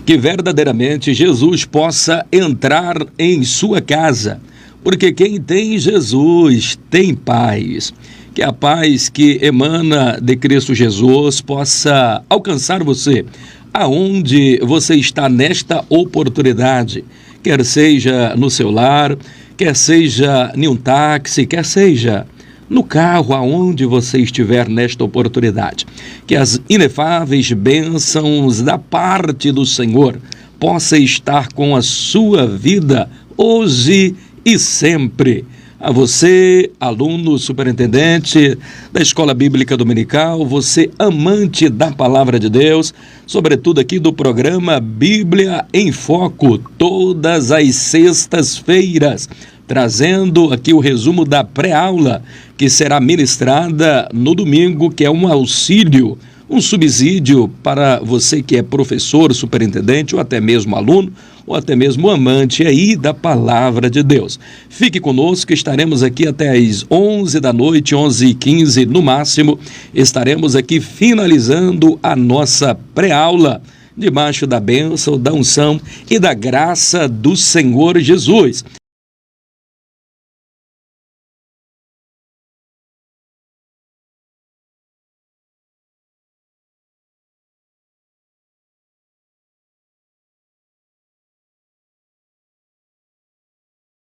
que verdadeiramente Jesus possa entrar em sua casa, porque quem tem Jesus tem paz. Que a paz que emana de Cristo Jesus possa alcançar você, aonde você está nesta oportunidade, quer seja no seu lar, quer seja em um táxi, quer seja no carro, aonde você estiver nesta oportunidade. Que as inefáveis bênçãos da parte do Senhor possa estar com a sua vida hoje e sempre. A você, aluno, superintendente da Escola Bíblica Dominical, você amante da Palavra de Deus, sobretudo aqui do programa Bíblia em Foco, todas as sextas-feiras, trazendo aqui o resumo da pré-aula que será ministrada no domingo, que é um auxílio, um subsídio para você que é professor, superintendente ou até mesmo aluno, ou até mesmo amante aí da Palavra de Deus. Fique conosco, estaremos aqui até às 11 da noite, 11h15 no máximo, estaremos aqui finalizando a nossa pré-aula, debaixo da bênção, da unção e da graça do Senhor Jesus.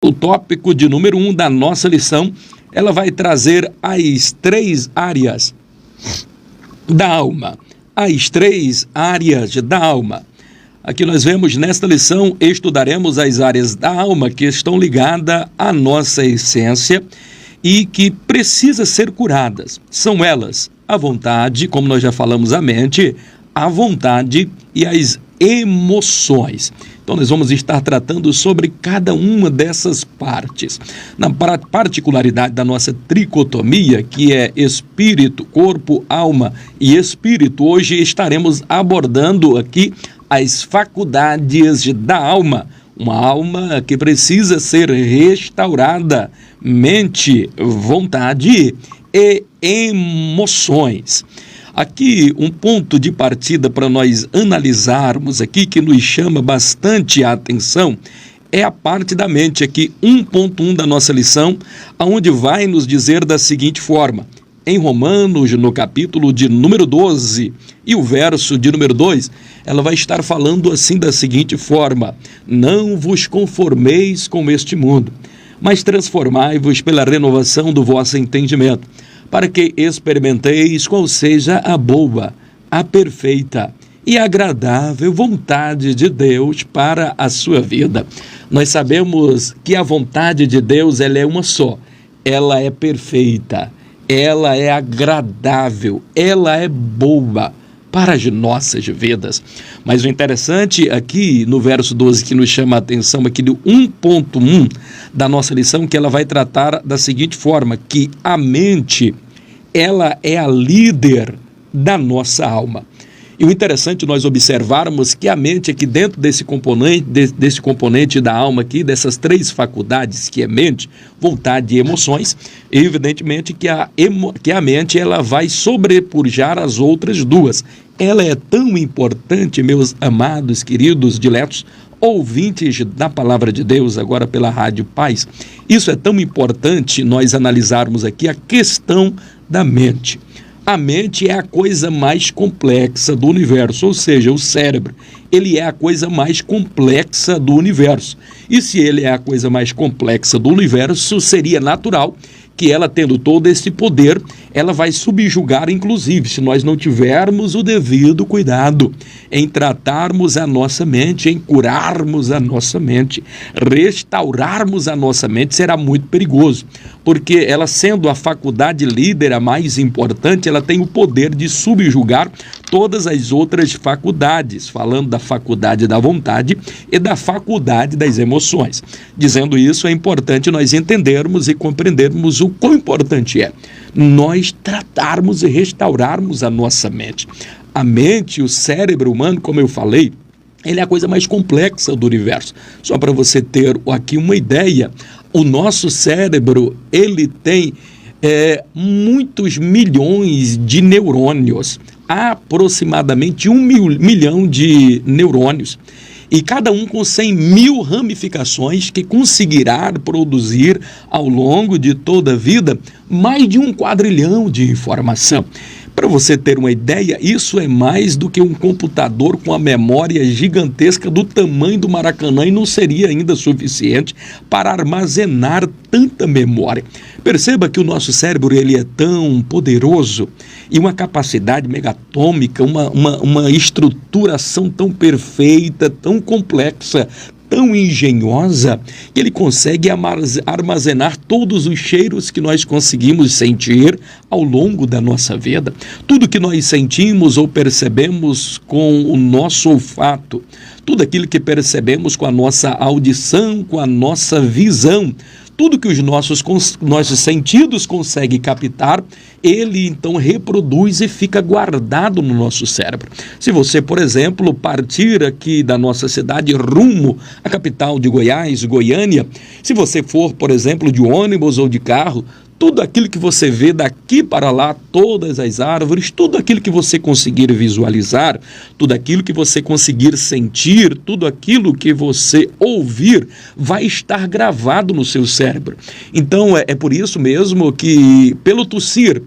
O tópico de número 1 da nossa lição, ela vai trazer as 3 áreas da alma. As 3 áreas da alma. Aqui nós vemos nesta lição, estudaremos as áreas da alma que estão ligadas à nossa essência e que precisam ser curadas. São elas a vontade, como nós já falamos, a mente, a vontade e as emoções. Então nós vamos estar tratando sobre cada uma dessas partes. Na particularidade da nossa tricotomia, que é espírito, corpo, alma e espírito, hoje estaremos abordando aqui as faculdades da alma. Uma alma que precisa ser restaurada, mente, vontade e emoções. Aqui, um ponto de partida para nós analisarmos aqui, que nos chama bastante a atenção, é a parte da mente aqui, 1.1 da nossa lição, onde vai nos dizer da seguinte forma, em Romanos, no capítulo de número 12, e o verso de número 2, ela vai estar falando assim da seguinte forma, não vos conformeis com este mundo, mas transformai-vos pela renovação do vosso entendimento, para que experimenteis qual seja a boa, a perfeita e agradável vontade de Deus para a sua vida. Nós sabemos que a vontade de Deus, ela é uma só, ela é perfeita, ela é agradável, ela é boa para as nossas vidas. Mas o interessante aqui no verso 12 que nos chama a atenção aqui do 1.1 da nossa lição, que ela vai tratar da seguinte forma, que a mente, ela é a líder da nossa alma. E o interessante nós observarmos que a mente aqui dentro desse componente da alma aqui, dessas 3 faculdades, que é mente, vontade e emoções, evidentemente que a mente ela vai sobrepujar as outras 2. Ela é tão importante, meus amados, queridos, diletos, ouvintes da Palavra de Deus, agora pela Rádio Paz. Isso é tão importante nós analisarmos aqui a questão da mente. A mente é a coisa mais complexa do universo, ou seja, o cérebro, ele é a coisa mais complexa do universo. E se ele é a coisa mais complexa do universo, seria natural que ela, tendo todo esse poder, ela vai subjugar, inclusive, se nós não tivermos o devido cuidado em tratarmos a nossa mente, em curarmos a nossa mente, restaurarmos a nossa mente, será muito perigoso, porque ela, sendo a faculdade líder, a mais importante, ela tem o poder de subjugar todas as outras faculdades, falando da faculdade da vontade e da faculdade das emoções. Dizendo isso, é importante nós entendermos e compreendermos o quão importante é nós tratarmos e restaurarmos a nossa mente. A mente, o cérebro humano, como eu falei, ele é a coisa mais complexa do universo. Só para você ter aqui uma ideia, o nosso cérebro, ele tem muitos milhões de neurônios. aproximadamente 1 milhão de neurônios. E cada um com 100 mil ramificações que conseguirá produzir ao longo de toda a vida mais de 1 quadrilhão de informação. Para você ter uma ideia, isso é mais do que um computador com a memória gigantesca do tamanho do Maracanã e não seria ainda suficiente para armazenar tanta memória. Perceba que o nosso cérebro ele é tão poderoso e uma capacidade megatômica, uma estruturação tão perfeita, tão complexa, tão engenhosa, que ele consegue armazenar todos os cheiros que nós conseguimos sentir ao longo da nossa vida. Tudo que nós sentimos ou percebemos com o nosso olfato, tudo aquilo que percebemos com a nossa audição, com a nossa visão, tudo que os nossos sentidos conseguem captar, ele então reproduz e fica guardado no nosso cérebro. Se você, por exemplo, partir aqui da nossa cidade rumo à capital de Goiás, Goiânia, se você for, por exemplo, de ônibus ou de carro, tudo aquilo que você vê daqui para lá, todas as árvores, tudo aquilo que você conseguir visualizar, tudo aquilo que você conseguir sentir, tudo aquilo que você ouvir, vai estar gravado no seu cérebro. Então, é por isso mesmo que, pelo tossir,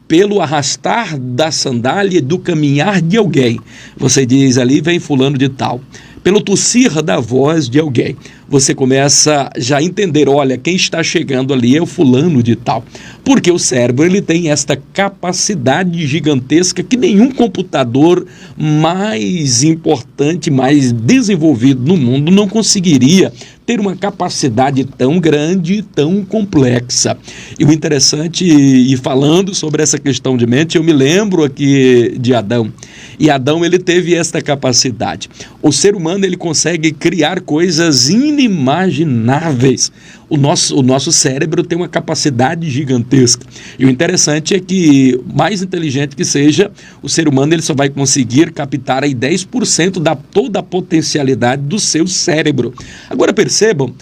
pelo arrastar da sandália, do caminhar de alguém, você diz ali, vem fulano de tal. Pelo tossir da voz de alguém, você começa já a entender, olha, quem está chegando ali é o fulano de tal. Porque o cérebro ele tem esta capacidade gigantesca que nenhum computador mais importante, mais desenvolvido no mundo não conseguiria ter uma capacidade tão grande, tão complexa. E o interessante, e falando sobre essa questão de mente, eu me lembro aqui de Adão. E Adão, ele teve esta capacidade. O ser humano, ele consegue criar coisas inimagináveis. O nosso cérebro tem uma capacidade gigantesca. E o interessante é que, mais inteligente que seja, o ser humano ele só vai conseguir captar aí 10% da toda a potencialidade do seu cérebro. Agora percebam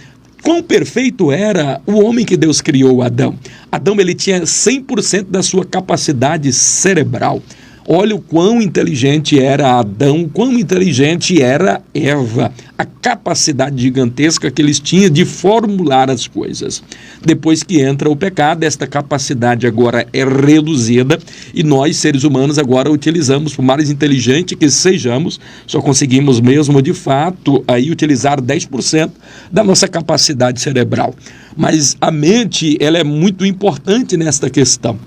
quão perfeito era o homem que Deus criou, Adão. Adão ele tinha 100% da sua capacidade cerebral. Olha o quão inteligente era Adão, quão inteligente era Eva, a capacidade gigantesca que eles tinham de formular as coisas. Depois que entra o pecado, esta capacidade agora é reduzida e nós, seres humanos, agora utilizamos, por mais inteligente que sejamos, só conseguimos mesmo, de fato, aí utilizar 10% da nossa capacidade cerebral. Mas a mente, ela é muito importante nesta questão.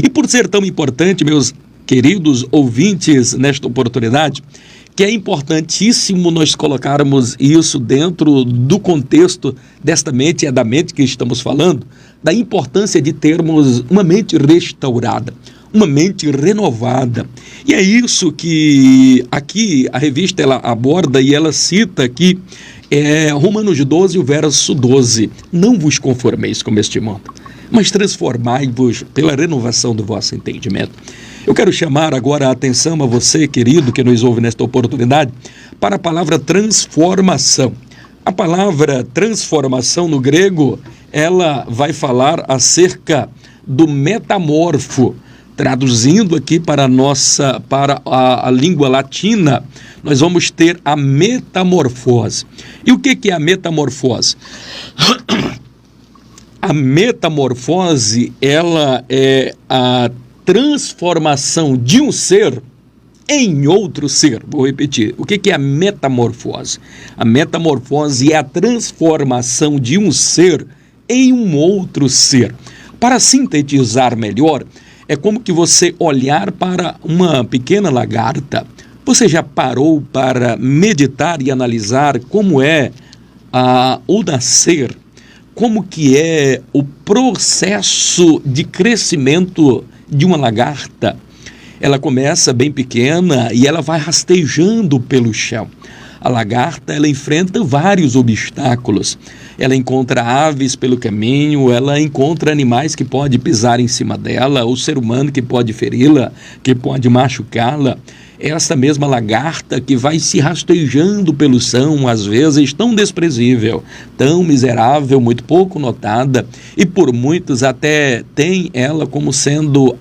E por ser tão importante, meus queridos ouvintes, nesta oportunidade, que é importantíssimo nós colocarmos isso dentro do contexto desta mente, é da mente que estamos falando, da importância de termos uma mente restaurada, uma mente renovada. E é isso que aqui a revista ela aborda e ela cita aqui, Romanos 12, o verso 12. Não vos conformeis com este mundo, mas transformai-vos pela renovação do vosso entendimento. Eu quero chamar agora a atenção a você, querido, que nos ouve nesta oportunidade, para a palavra transformação. A palavra transformação no grego, ela vai falar acerca do metamorfo. Traduzindo aqui para a língua latina, nós vamos ter a metamorfose. E o que é a metamorfose? A metamorfose, ela é a transformação de um ser em outro ser. Vou repetir. O que é a metamorfose? A metamorfose é a transformação de um ser em um outro ser. Para sintetizar melhor, é como que você olhar para uma pequena lagarta. Você já parou para meditar e analisar como é o nascer? Como que é o processo de crescimento de uma lagarta? Ela começa bem pequena e ela vai rastejando pelo chão. A lagarta, ela enfrenta vários obstáculos. Ela encontra aves pelo caminho, ela encontra animais que podem pisar em cima dela, o ser humano que pode feri-la, que pode machucá-la. Essa mesma lagarta que vai se rastejando pelo chão, às vezes tão desprezível, tão miserável, muito pouco notada, e por muitos até tem ela como sendo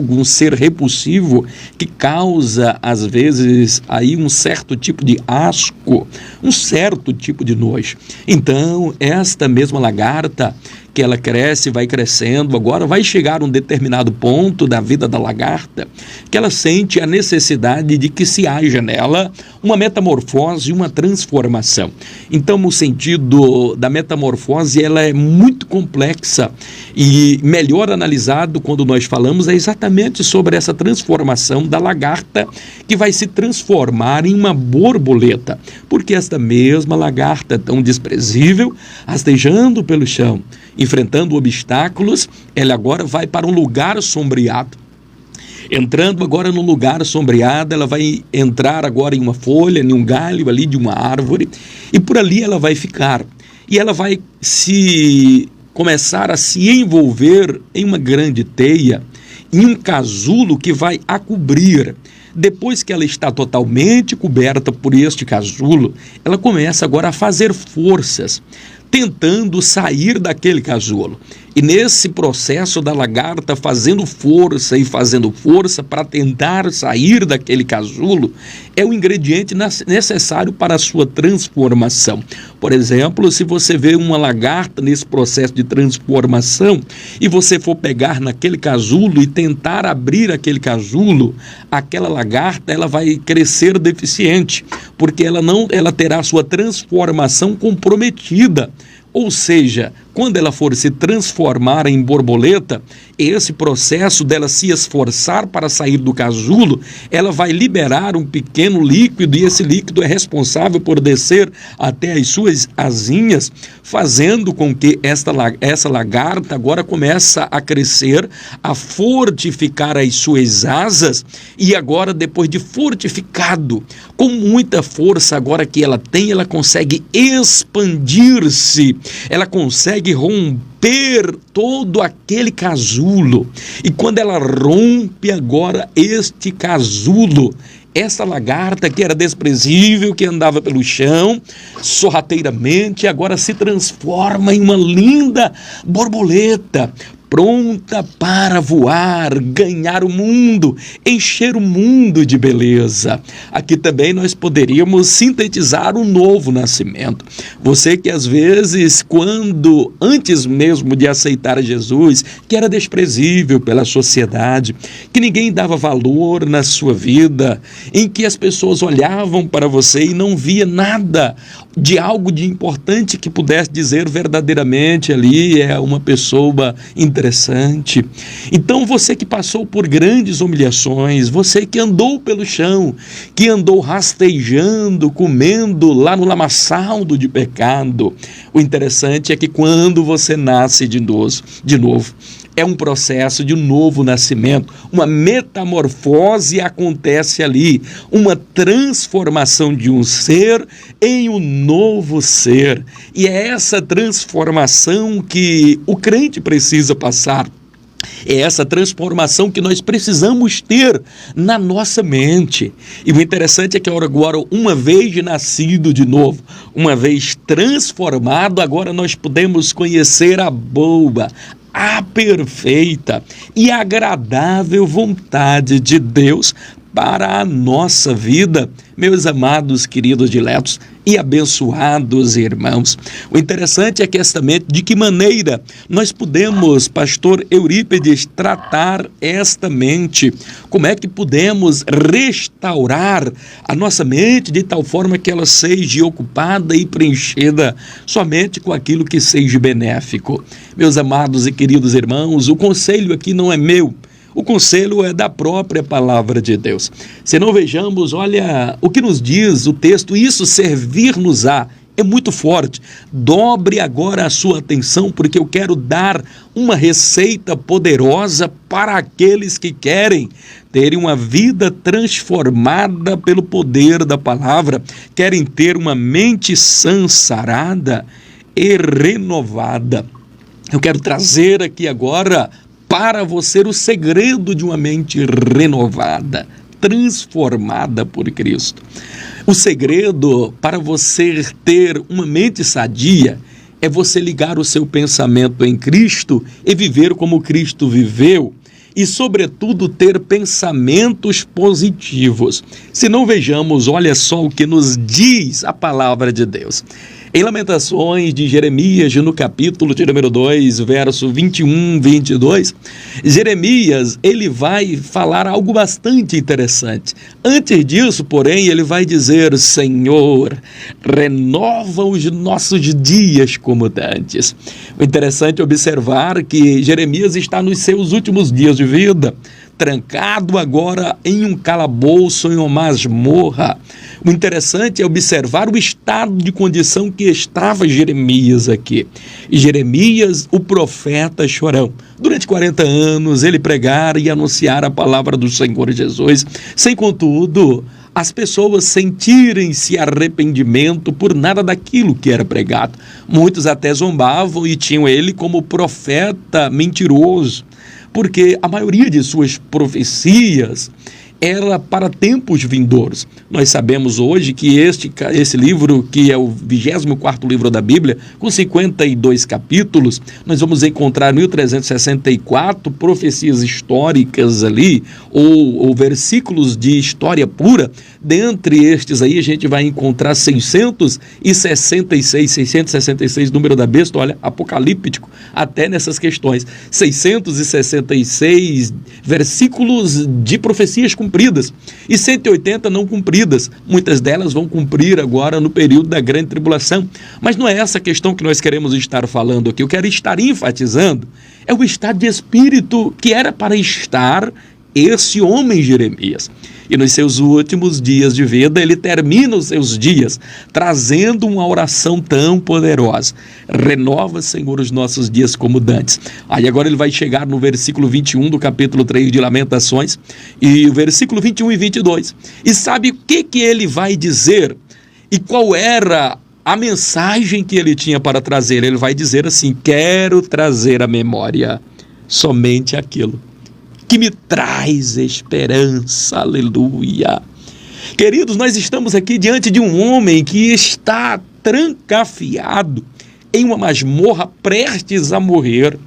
um ser repulsivo que causa, às vezes, aí um certo tipo de asco, um certo tipo de nojo. Então, esta mesma lagarta, que ela cresce, vai crescendo, agora vai chegar a um determinado ponto da vida da lagarta, que ela sente a necessidade de que se haja nela uma metamorfose, uma transformação. Então, o sentido da metamorfose, ela é muito complexa e melhor analisado quando nós falamos é exatamente sobre essa transformação da lagarta, que vai se transformar em uma borboleta, porque esta mesma lagarta tão desprezível, rastejando pelo chão, enfrentando obstáculos, ela agora vai para um lugar sombreado. Entrando agora no lugar sombreado, ela vai entrar agora em uma folha, em um galho ali de uma árvore, e por ali ela vai ficar. E ela vai começar a se envolver em uma grande teia, em um casulo que vai a cobrir. Depois que ela está totalmente coberta por este casulo, ela começa agora a fazer forças, tentando sair daquele casulo. E nesse processo da lagarta fazendo força para tentar sair daquele casulo, é o ingrediente necessário para a sua transformação. Por exemplo, se você vê uma lagarta nesse processo de transformação e você for pegar naquele casulo e tentar abrir aquele casulo, aquela lagarta ela vai crescer deficiente, porque ela terá a sua transformação comprometida. Ou seja, quando ela for se transformar em borboleta, esse processo dela se esforçar para sair do casulo, ela vai liberar um pequeno líquido, e esse líquido é responsável por descer até as suas asinhas, fazendo com que essa lagarta agora começa a crescer, a fortificar as suas asas, e agora, depois de fortificado, com muita força agora que ela tem, ela consegue expandir-se, ela consegue romper todo aquele casulo. E quando ela rompe agora este casulo, essa lagarta que era desprezível, que andava pelo chão sorrateiramente, agora se transforma em uma linda borboleta, pronta para voar, ganhar o mundo, encher o mundo de beleza. Aqui também nós poderíamos sintetizar um novo nascimento. Você que às vezes, antes mesmo de aceitar Jesus, que era desprezível pela sociedade, que ninguém dava valor na sua vida, em que as pessoas olhavam para você e não via nada de algo de importante que pudesse dizer verdadeiramente ali é uma pessoa interessante. Então você que passou por grandes humilhações, você que andou pelo chão, que andou rastejando, comendo lá no lamaçal de pecado, o interessante é que quando você nasce de novo, é um processo de um novo nascimento, uma metamorfose acontece ali, uma transformação de um ser em um novo ser. E é essa transformação que o crente precisa passar. É essa transformação que nós precisamos ter na nossa mente. E o interessante é que agora, uma vez nascido de novo, uma vez transformado, agora nós podemos conhecer a boa, a perfeita e agradável vontade de Deus para a nossa vida, meus amados, queridos diletos e abençoados irmãos. O interessante é que de que maneira nós podemos, pastor Eurípides, tratar esta mente, como é que podemos restaurar a nossa mente de tal forma que ela seja ocupada e preenchida somente com aquilo que seja benéfico. Meus amados e queridos irmãos, o conselho aqui não é meu, o conselho é da própria palavra de Deus. Se não vejamos, olha o que nos diz o texto, isso servir-nos-á, é muito forte. Dobre agora a sua atenção, porque eu quero dar uma receita poderosa para aqueles que querem terem uma vida transformada pelo poder da palavra, querem ter uma mente sã, sarada e renovada. Eu quero trazer aqui agora para você o segredo de uma mente renovada, transformada por Cristo. O segredo para você ter uma mente sadia é você ligar o seu pensamento em Cristo e viver como Cristo viveu. E, sobretudo, ter pensamentos positivos. Se não, vejamos, olha só o que nos diz a palavra de Deus. Em Lamentações de Jeremias, no capítulo de número 2, verso 21, 22, Jeremias, ele vai falar algo bastante interessante. Antes disso, porém, ele vai dizer: Senhor, renova os nossos dias como dantes. O interessante é observar que Jeremias está nos seus últimos dias de vida, trancado agora em um calabouço, em uma masmorra. O interessante é observar o estado de condição que estava Jeremias aqui. E Jeremias, o profeta chorão, durante 40 anos ele pregar e anunciar a palavra do Senhor Jesus, sem contudo as pessoas sentirem-se arrependimento por nada daquilo que era pregado. Muitos até zombavam e tinham ele como profeta mentiroso, porque a maioria de suas profecias era para tempos vindouros. Nós sabemos hoje que esse livro, que é o 24º livro da Bíblia, com 52 capítulos, nós vamos encontrar 1364 profecias históricas ali, ou versículos de história pura. Dentre estes aí, a gente vai encontrar 666, número da besta, olha, apocalíptico, até nessas questões. 666 versículos de profecias cumpridas e 180 não cumpridas. Muitas delas vão cumprir agora no período da grande tribulação. Mas não é essa questão que nós queremos estar falando aqui. Eu quero estar enfatizando é o estado de espírito que era para estar esse homem Jeremias. E nos seus últimos dias de vida, ele termina os seus dias trazendo uma oração tão poderosa: renova, Senhor, os nossos dias como dantes. Aí agora ele vai chegar no versículo 21 do capítulo 3 de Lamentações, e o versículo 21 e 22. E sabe o que ele vai dizer? E qual era a mensagem que ele tinha para trazer? Ele vai dizer assim: quero trazer à memória somente aquilo que me traz esperança. Aleluia. Queridos, nós estamos aqui diante de um homem que está trancafiado em uma masmorra, prestes a morrer.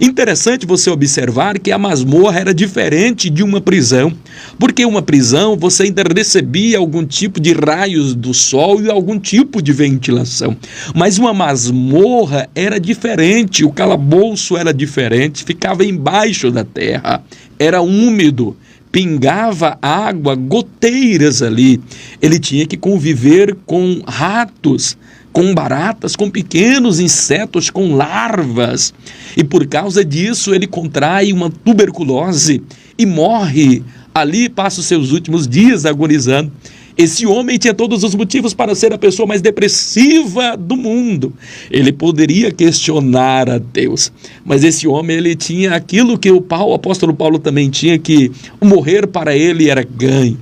Interessante você observar que a masmorra era diferente de uma prisão, porque uma prisão você ainda recebia algum tipo de raios do sol e algum tipo de ventilação, mas uma masmorra era diferente, o calabouço era diferente, ficava embaixo da terra, era úmido, pingava água, goteiras ali. Ele tinha que conviver com ratos, com baratas, com pequenos insetos, com larvas. E por causa disso ele contrai uma tuberculose e morre. Ali passa os seus últimos dias agonizando. Esse homem tinha todos os motivos para ser a pessoa mais depressiva do mundo. Ele poderia questionar a Deus, mas esse homem, ele tinha aquilo que o apóstolo Paulo também tinha, que o morrer para ele era ganho.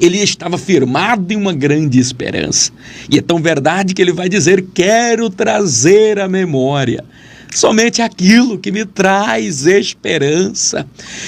Ele estava firmado em uma grande esperança. E é tão verdade que ele vai dizer: quero trazer à memória somente aquilo que me traz esperança.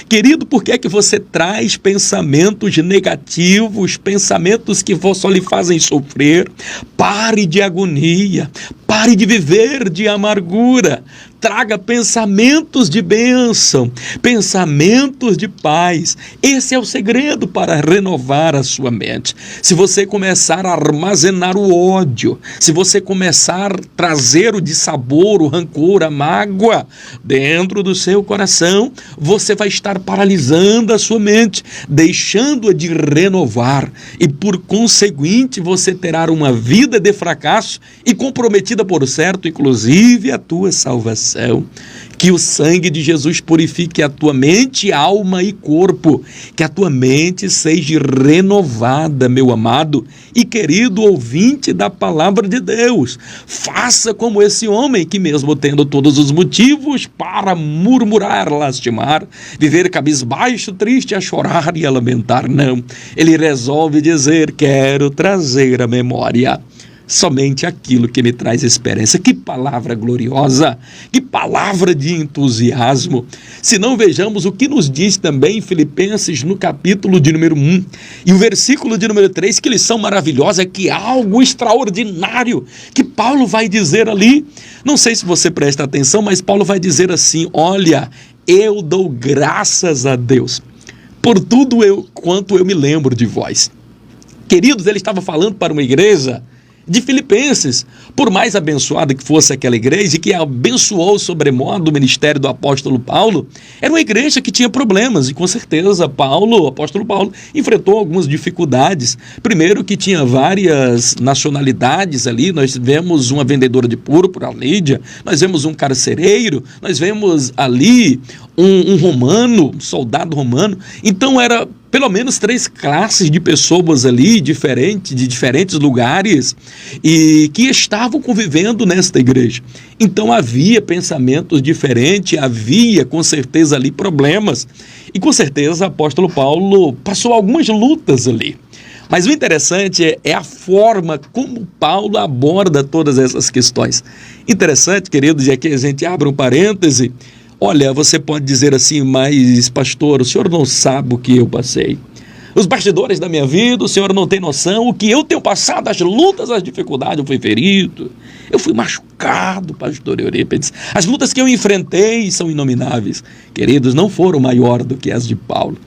Querido, por que é que você traz pensamentos negativos, pensamentos que só lhe fazem sofrer? Pare de agonia, pare de viver de amargura. Traga pensamentos de bênção, pensamentos de paz. Esse é o segredo para renovar a sua mente. Se você começar a armazenar o ódio, se você começar a trazer o dissabor, o rancor, a mágoa dentro do seu coração, você vai estar paralisando a sua mente, deixando-a de renovar. E por conseguinte, você terá uma vida de fracasso e comprometida, por certo, inclusive a tua salvação. Que o sangue de Jesus purifique a tua mente, alma e corpo, que a tua mente seja renovada, meu amado e querido ouvinte da palavra de Deus. Faça como esse homem que, mesmo tendo todos os motivos para murmurar, lastimar, viver cabisbaixo, triste, a chorar e a lamentar, não. Ele resolve dizer: quero trazer à memória somente aquilo que me traz esperança. Que palavra gloriosa, que palavra de entusiasmo. Se não, vejamos o que nos diz também em Filipenses no capítulo de número 1 e o versículo de número 3, que lição maravilhosa, que algo extraordinário que Paulo vai dizer ali. Não sei se você presta atenção, mas Paulo vai dizer assim: olha, eu dou graças a Deus por tudo quanto eu me lembro de vós. Queridos, ele estava falando para uma igreja de Filipenses, por mais abençoada que fosse aquela igreja, e que abençoou sobremodo o ministério do apóstolo Paulo, era uma igreja que tinha problemas, e com certeza o apóstolo Paulo, enfrentou algumas dificuldades. Primeiro, que tinha várias nacionalidades ali. Nós vemos uma vendedora de púrpura, a Lídia, nós vemos um carcereiro, nós vemos ali um romano, um soldado romano. Então era pelo menos 3 classes de pessoas ali, de diferentes lugares, e que estavam convivendo nesta igreja. Então havia pensamentos diferentes, havia com certeza ali problemas, e com certeza o apóstolo Paulo passou algumas lutas ali. Mas o interessante é a forma como Paulo aborda todas essas questões. Interessante, queridos, e aqui a gente abre um parêntese. Olha, você pode dizer assim: mas pastor, o senhor não sabe o que eu passei. Os bastidores da minha vida, o senhor não tem noção o que eu tenho passado, as lutas, as dificuldades. Eu fui ferido, eu fui machucado, pastor Eurípides. As lutas que eu enfrentei são inomináveis. Queridos, não foram maior do que as de Paulo.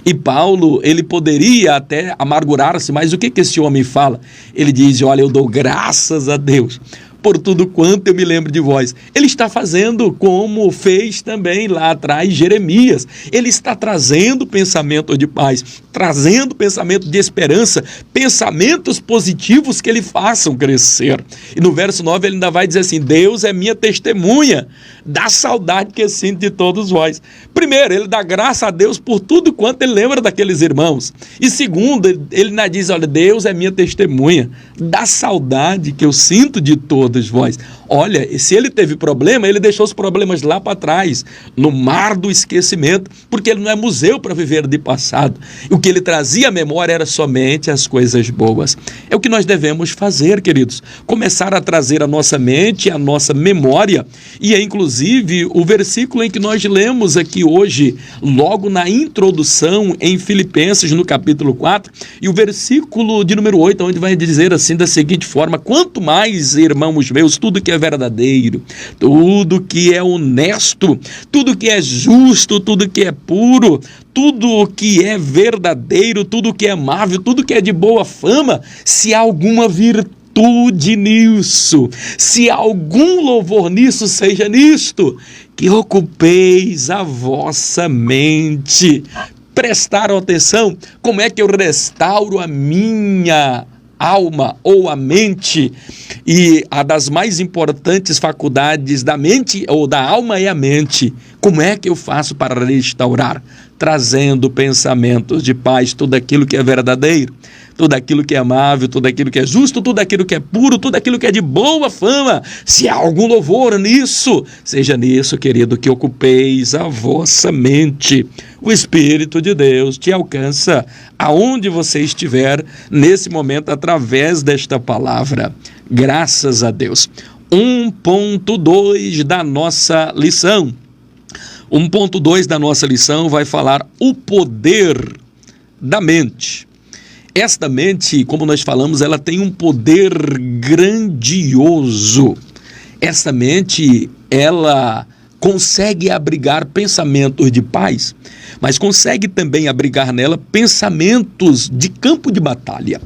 E Paulo, ele poderia até amargurar-se, mas o que esse homem fala? Ele diz: olha, eu dou graças a Deus por tudo quanto eu me lembro de vós. Ele está fazendo como fez também lá atrás Jeremias. Ele está trazendo pensamento de paz, trazendo pensamento de esperança, pensamentos positivos que lhe façam crescer. E no verso 9 ele ainda vai dizer assim: Deus é minha testemunha da saudade que eu sinto de todos vós. Primeiro, ele dá graça a Deus por tudo quanto ele lembra daqueles irmãos. E segundo, ele ainda diz: olha, Deus é minha testemunha da saudade que eu sinto de todos vós. Olha, se ele teve problema, ele deixou os problemas lá para trás, no mar do esquecimento, porque ele não é museu para viver de passado. O que ele trazia à memória era somente as coisas boas. É o que nós devemos fazer, queridos. Começar a trazer à nossa mente, à nossa memória, e é inclusive o versículo em que nós lemos aqui hoje, logo na introdução em Filipenses, no capítulo 4, e o versículo de número 8, onde vai dizer assim da seguinte forma: quanto mais, irmãos meus, tudo que é verdadeiro, tudo que é honesto, tudo que é justo, tudo que é puro, tudo que é verdadeiro, tudo que é amável, tudo que é de boa fama, se há alguma virtude nisso, se há algum louvor nisso, seja nisto, que ocupeis a vossa mente. Prestaram atenção? Como é que eu restauro a minha alma ou a mente? E a das mais importantes faculdades da mente ou da alma é a mente. Como é que eu faço para restaurar? Trazendo pensamentos de paz, tudo aquilo que é verdadeiro, tudo aquilo que é amável, tudo aquilo que é justo, tudo aquilo que é puro, tudo aquilo que é de boa fama. Se há algum louvor nisso, seja nisso, querido, que ocupeis a vossa mente. O Espírito de Deus te alcança aonde você estiver nesse momento através desta palavra. Graças a Deus. 1.2 da nossa lição. 1.2 da nossa lição vai falar o poder da mente. Esta mente, como nós falamos, ela tem um poder grandioso. Esta mente, ela consegue abrigar pensamentos de paz, mas consegue também abrigar nela pensamentos de campo de batalha.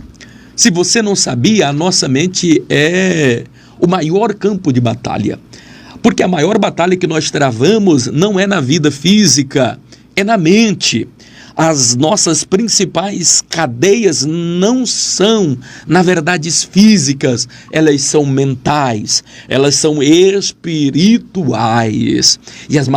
Se você não sabia, a nossa mente é o maior campo de batalha. Porque a maior batalha que nós travamos não é na vida física, é na mente. As nossas principais cadeias não são, na verdade, físicas, elas são mentais, elas são espirituais. E as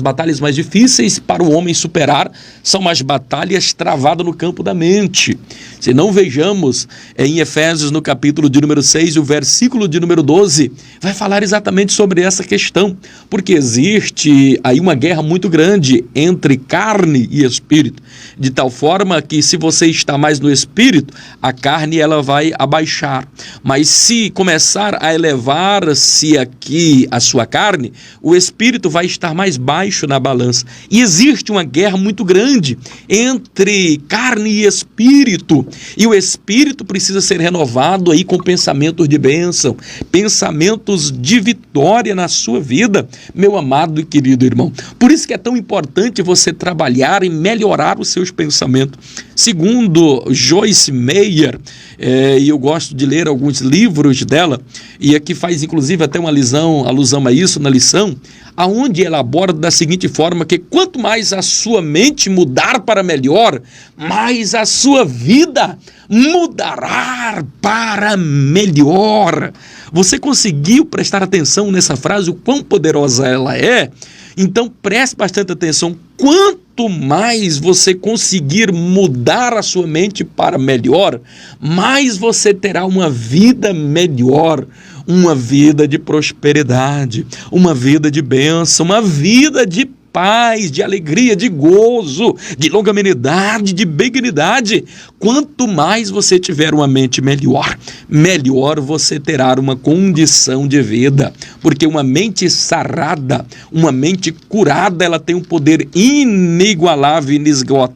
batalhas mais difíceis para o homem superar são as batalhas travadas no campo da mente. Se não vejamos em Efésios, no capítulo de número 6, o versículo de número 12, vai falar exatamente sobre essa questão, porque existe aí uma guerra muito grande entre carne e espírito, de tal forma que se você está mais no espírito, a carne ela vai abaixar, mas se começar a elevar-se aqui a sua carne, o espírito vai estar mais baixo na balança, e existe uma guerra muito grande entre carne e espírito, e o espírito precisa ser renovado aí com pensamentos de bênção, pensamentos de vitória na sua vida, meu amado e querido irmão. Por isso que é tão importante você trabalhar e melhorar os seus pensamentos. Segundo Joyce Meyer, e eu gosto de ler alguns livros dela, e aqui faz inclusive até uma alusão a isso na lição, aonde ela aborda da seguinte forma, que quanto mais a sua mente mudar para melhor, mais a sua vida mudará para melhor. Você conseguiu prestar atenção nessa frase, o quão poderosa ela é? Então preste bastante atenção. Quanto mais você conseguir mudar a sua mente para melhor, mais você terá uma vida melhor, uma vida de prosperidade, uma vida de bênção, uma vida de paz, de alegria, de gozo, de longanimidade, de benignidade. Quanto mais você tiver uma mente melhor, melhor você terá uma condição de vida, porque uma mente sarada, uma mente curada, ela tem um poder inigualável,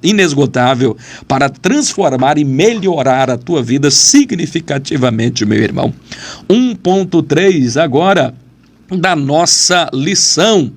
inesgotável para transformar e melhorar a tua vida significativamente, meu irmão. 1.3 agora da nossa lição: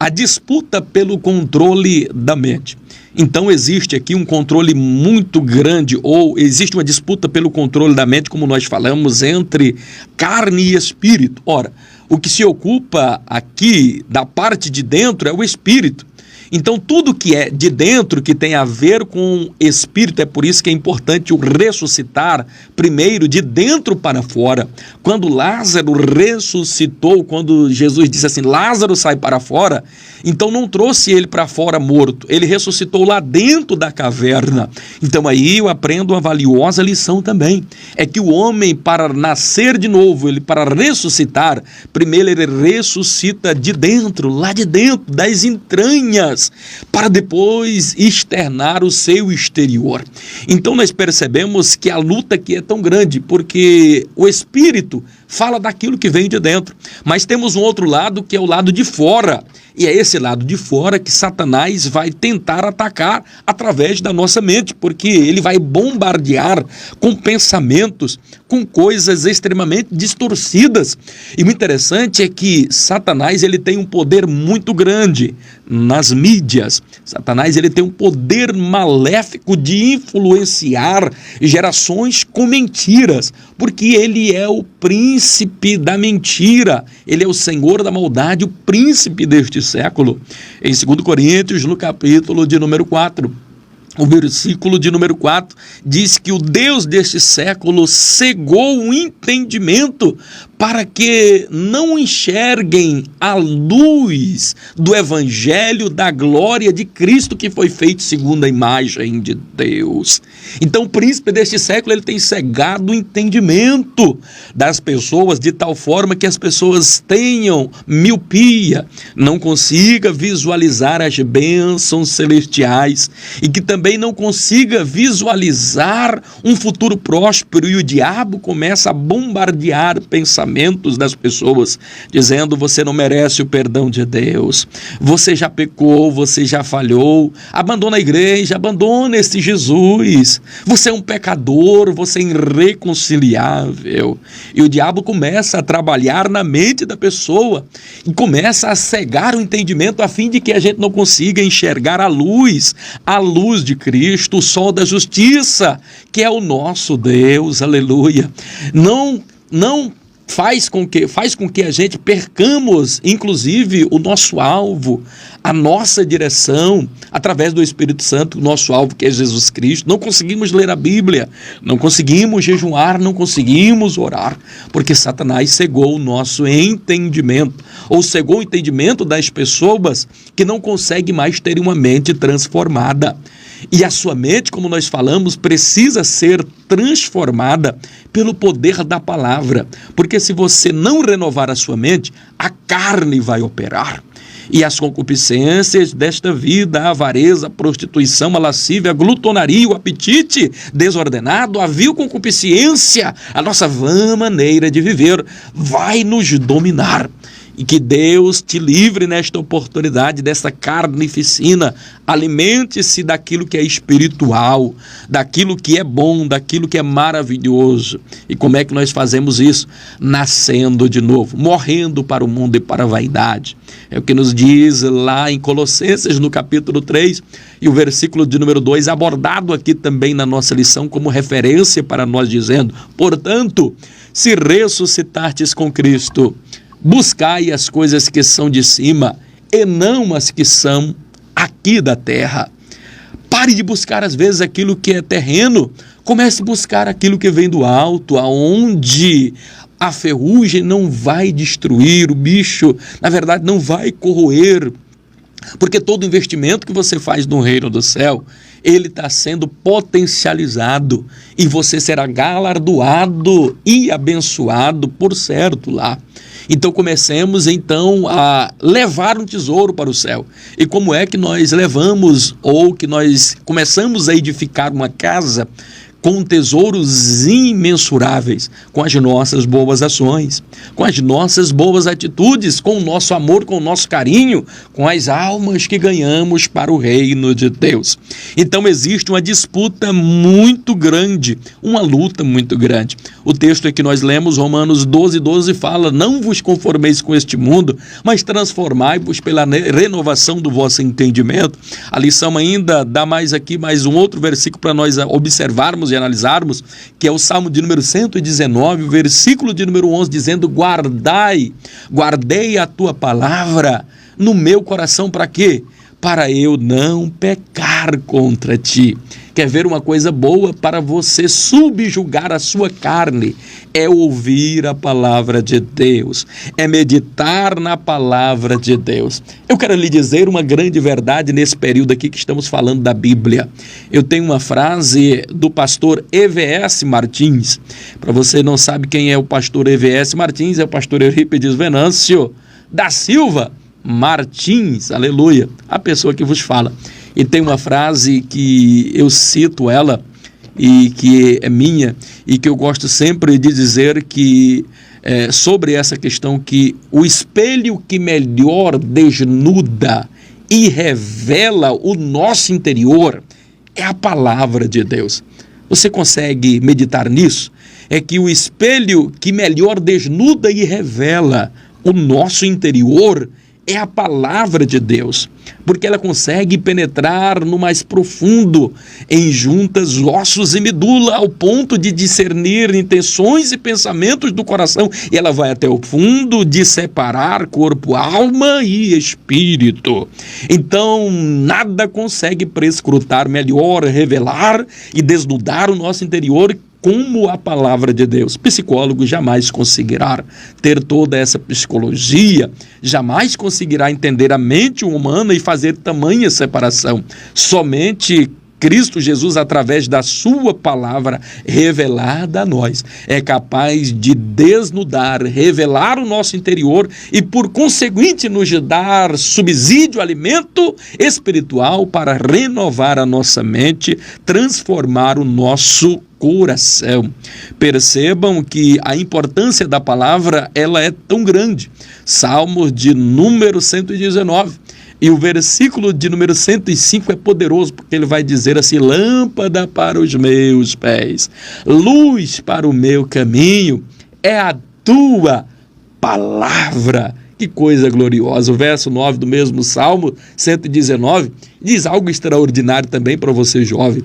a disputa pelo controle da mente. Então existe aqui um controle muito grande, ou existe uma disputa pelo controle da mente, como nós falamos, entre carne e espírito. Ora, o que se ocupa aqui da parte de dentro é o espírito. Então tudo que é de dentro, que tem a ver com espírito, é por isso que é importante o ressuscitar primeiro de dentro para fora. Quando Lázaro ressuscitou, quando Jesus disse assim, Lázaro sai para fora, então não trouxe ele para fora morto, ele ressuscitou lá dentro da caverna. Então aí eu aprendo uma valiosa lição também, é que o homem, para nascer de novo, ele para ressuscitar, primeiro ele ressuscita de dentro, lá de dentro, das entranhas, para depois externar o seu exterior. Então nós percebemos que a luta aqui é tão grande, porque o espírito fala daquilo que vem de dentro, mas temos um outro lado que é o lado de fora, e é esse lado de fora que Satanás vai tentar atacar através da nossa mente, porque ele vai bombardear com pensamentos, com coisas extremamente distorcidas. E o interessante é que Satanás ele tem um poder muito grande nas mídias. Satanás ele tem um poder maléfico de influenciar gerações com mentiras, porque ele é o príncipe da mentira, ele é o senhor da maldade, o príncipe deste século. Em 2 Coríntios, no capítulo de número 4, o versículo de número 4 diz que o Deus deste século cegou o entendimento para que não enxerguem a luz do evangelho da glória de Cristo, que foi feito segundo a imagem de Deus. Então o príncipe deste século ele tem cegado o entendimento das pessoas de tal forma que as pessoas tenham miopia, não consiga visualizar as bênçãos celestiais e que também não consiga visualizar um futuro próspero, e o diabo começa a bombardear pensamentos das pessoas, dizendo, você não merece o perdão de Deus, você já pecou, você já falhou, abandona a igreja, abandona esse Jesus, você é um pecador, você é irreconciliável. E o diabo começa a trabalhar na mente da pessoa e começa a cegar o entendimento a fim de que a gente não consiga enxergar a luz de Cristo, o sol da justiça, que é o nosso Deus, aleluia. Não faz com que a gente percamos, inclusive, o nosso alvo, a nossa direção, através do Espírito Santo, o nosso alvo que é Jesus Cristo. Não conseguimos ler a Bíblia, não conseguimos jejuar, não conseguimos orar, porque Satanás cegou o nosso entendimento, ou cegou o entendimento das pessoas que não conseguem mais ter uma mente transformada. E a sua mente, como nós falamos, precisa ser transformada pelo poder da palavra. Porque se você não renovar a sua mente, a carne vai operar. E as concupiscências desta vida, a avareza, a prostituição, a lascívia, a glutonaria, o apetite desordenado, a vil concupiscência, a nossa vã maneira de viver vai nos dominar. E que Deus te livre nesta oportunidade dessa carnificina. Alimente-se daquilo que é espiritual, daquilo que é bom, daquilo que é maravilhoso. E como é que nós fazemos isso? Nascendo de novo, morrendo para o mundo e para a vaidade. É o que nos diz lá em Colossenses, no capítulo 3, e o versículo de número 2, abordado aqui também na nossa lição como referência para nós, dizendo: portanto, se ressuscitastes com Cristo, buscai as coisas que são de cima e não as que são aqui da terra. Pare de buscar às vezes aquilo que é terreno, comece a buscar aquilo que vem do alto, aonde a ferrugem não vai destruir, o bicho, na verdade, não vai corroer, porque todo investimento que você faz no reino do céu, ele está sendo potencializado e você será galardoado e abençoado, por certo, lá. Então comecemos então a levar um tesouro para o céu. E como é que nós levamos ou que nós começamos a edificar uma casa com tesouros imensuráveis, com as nossas boas ações, com as nossas boas atitudes, com o nosso amor, com o nosso carinho, com as almas que ganhamos para o reino de Deus. Então existe uma disputa muito grande, uma luta muito grande. O texto que nós lemos, Romanos 12:12, fala: não vos conformeis com este mundo, mas transformai-vos pela renovação do vosso entendimento. A lição ainda dá mais um outro versículo para nós observarmos e analisarmos, que é o Salmo de número 119, o versículo de número 11, dizendo: guardei a tua palavra no meu coração. Para quê? Para eu não pecar contra ti. Quer ver uma coisa boa para você subjugar a sua carne? É ouvir a palavra de Deus, é meditar na palavra de Deus. Eu quero lhe dizer uma grande verdade nesse período aqui que estamos falando da Bíblia. Eu tenho uma frase do pastor E.V.S. Martins. Para você não sabe quem é o pastor E.V.S. Martins, é o pastor Eurípides Venâncio da Silva Martins, aleluia, a pessoa que vos fala. E tem uma frase que eu cito ela, e que é minha, e que eu gosto sempre de dizer que sobre essa questão, que o espelho que melhor desnuda e revela o nosso interior é a palavra de Deus. Você consegue meditar nisso? É que o espelho que melhor desnuda e revela o nosso interior é a palavra de Deus, porque ela consegue penetrar no mais profundo, em juntas, ossos e medula, ao ponto de discernir intenções e pensamentos do coração, e ela vai até o fundo de separar corpo, alma e espírito. Então, nada consegue prescrutar melhor, revelar e desnudar o nosso interior como a palavra de Deus. Psicólogo jamais conseguirá ter toda essa psicologia, jamais conseguirá entender a mente humana e fazer tamanha separação. Somente Cristo Jesus, através da sua palavra revelada a nós, é capaz de desnudar, revelar o nosso interior e, por conseguinte, nos dar subsídio, alimento espiritual para renovar a nossa mente, transformar o nosso coração. Percebam que a importância da palavra, ela é tão grande. Salmos de número 119. E o versículo de número 105 é poderoso, porque ele vai dizer assim: lâmpada para os meus pés, luz para o meu caminho, é a tua palavra. Que coisa gloriosa. O verso 9 do mesmo Salmo 119 diz algo extraordinário também para você, jovem,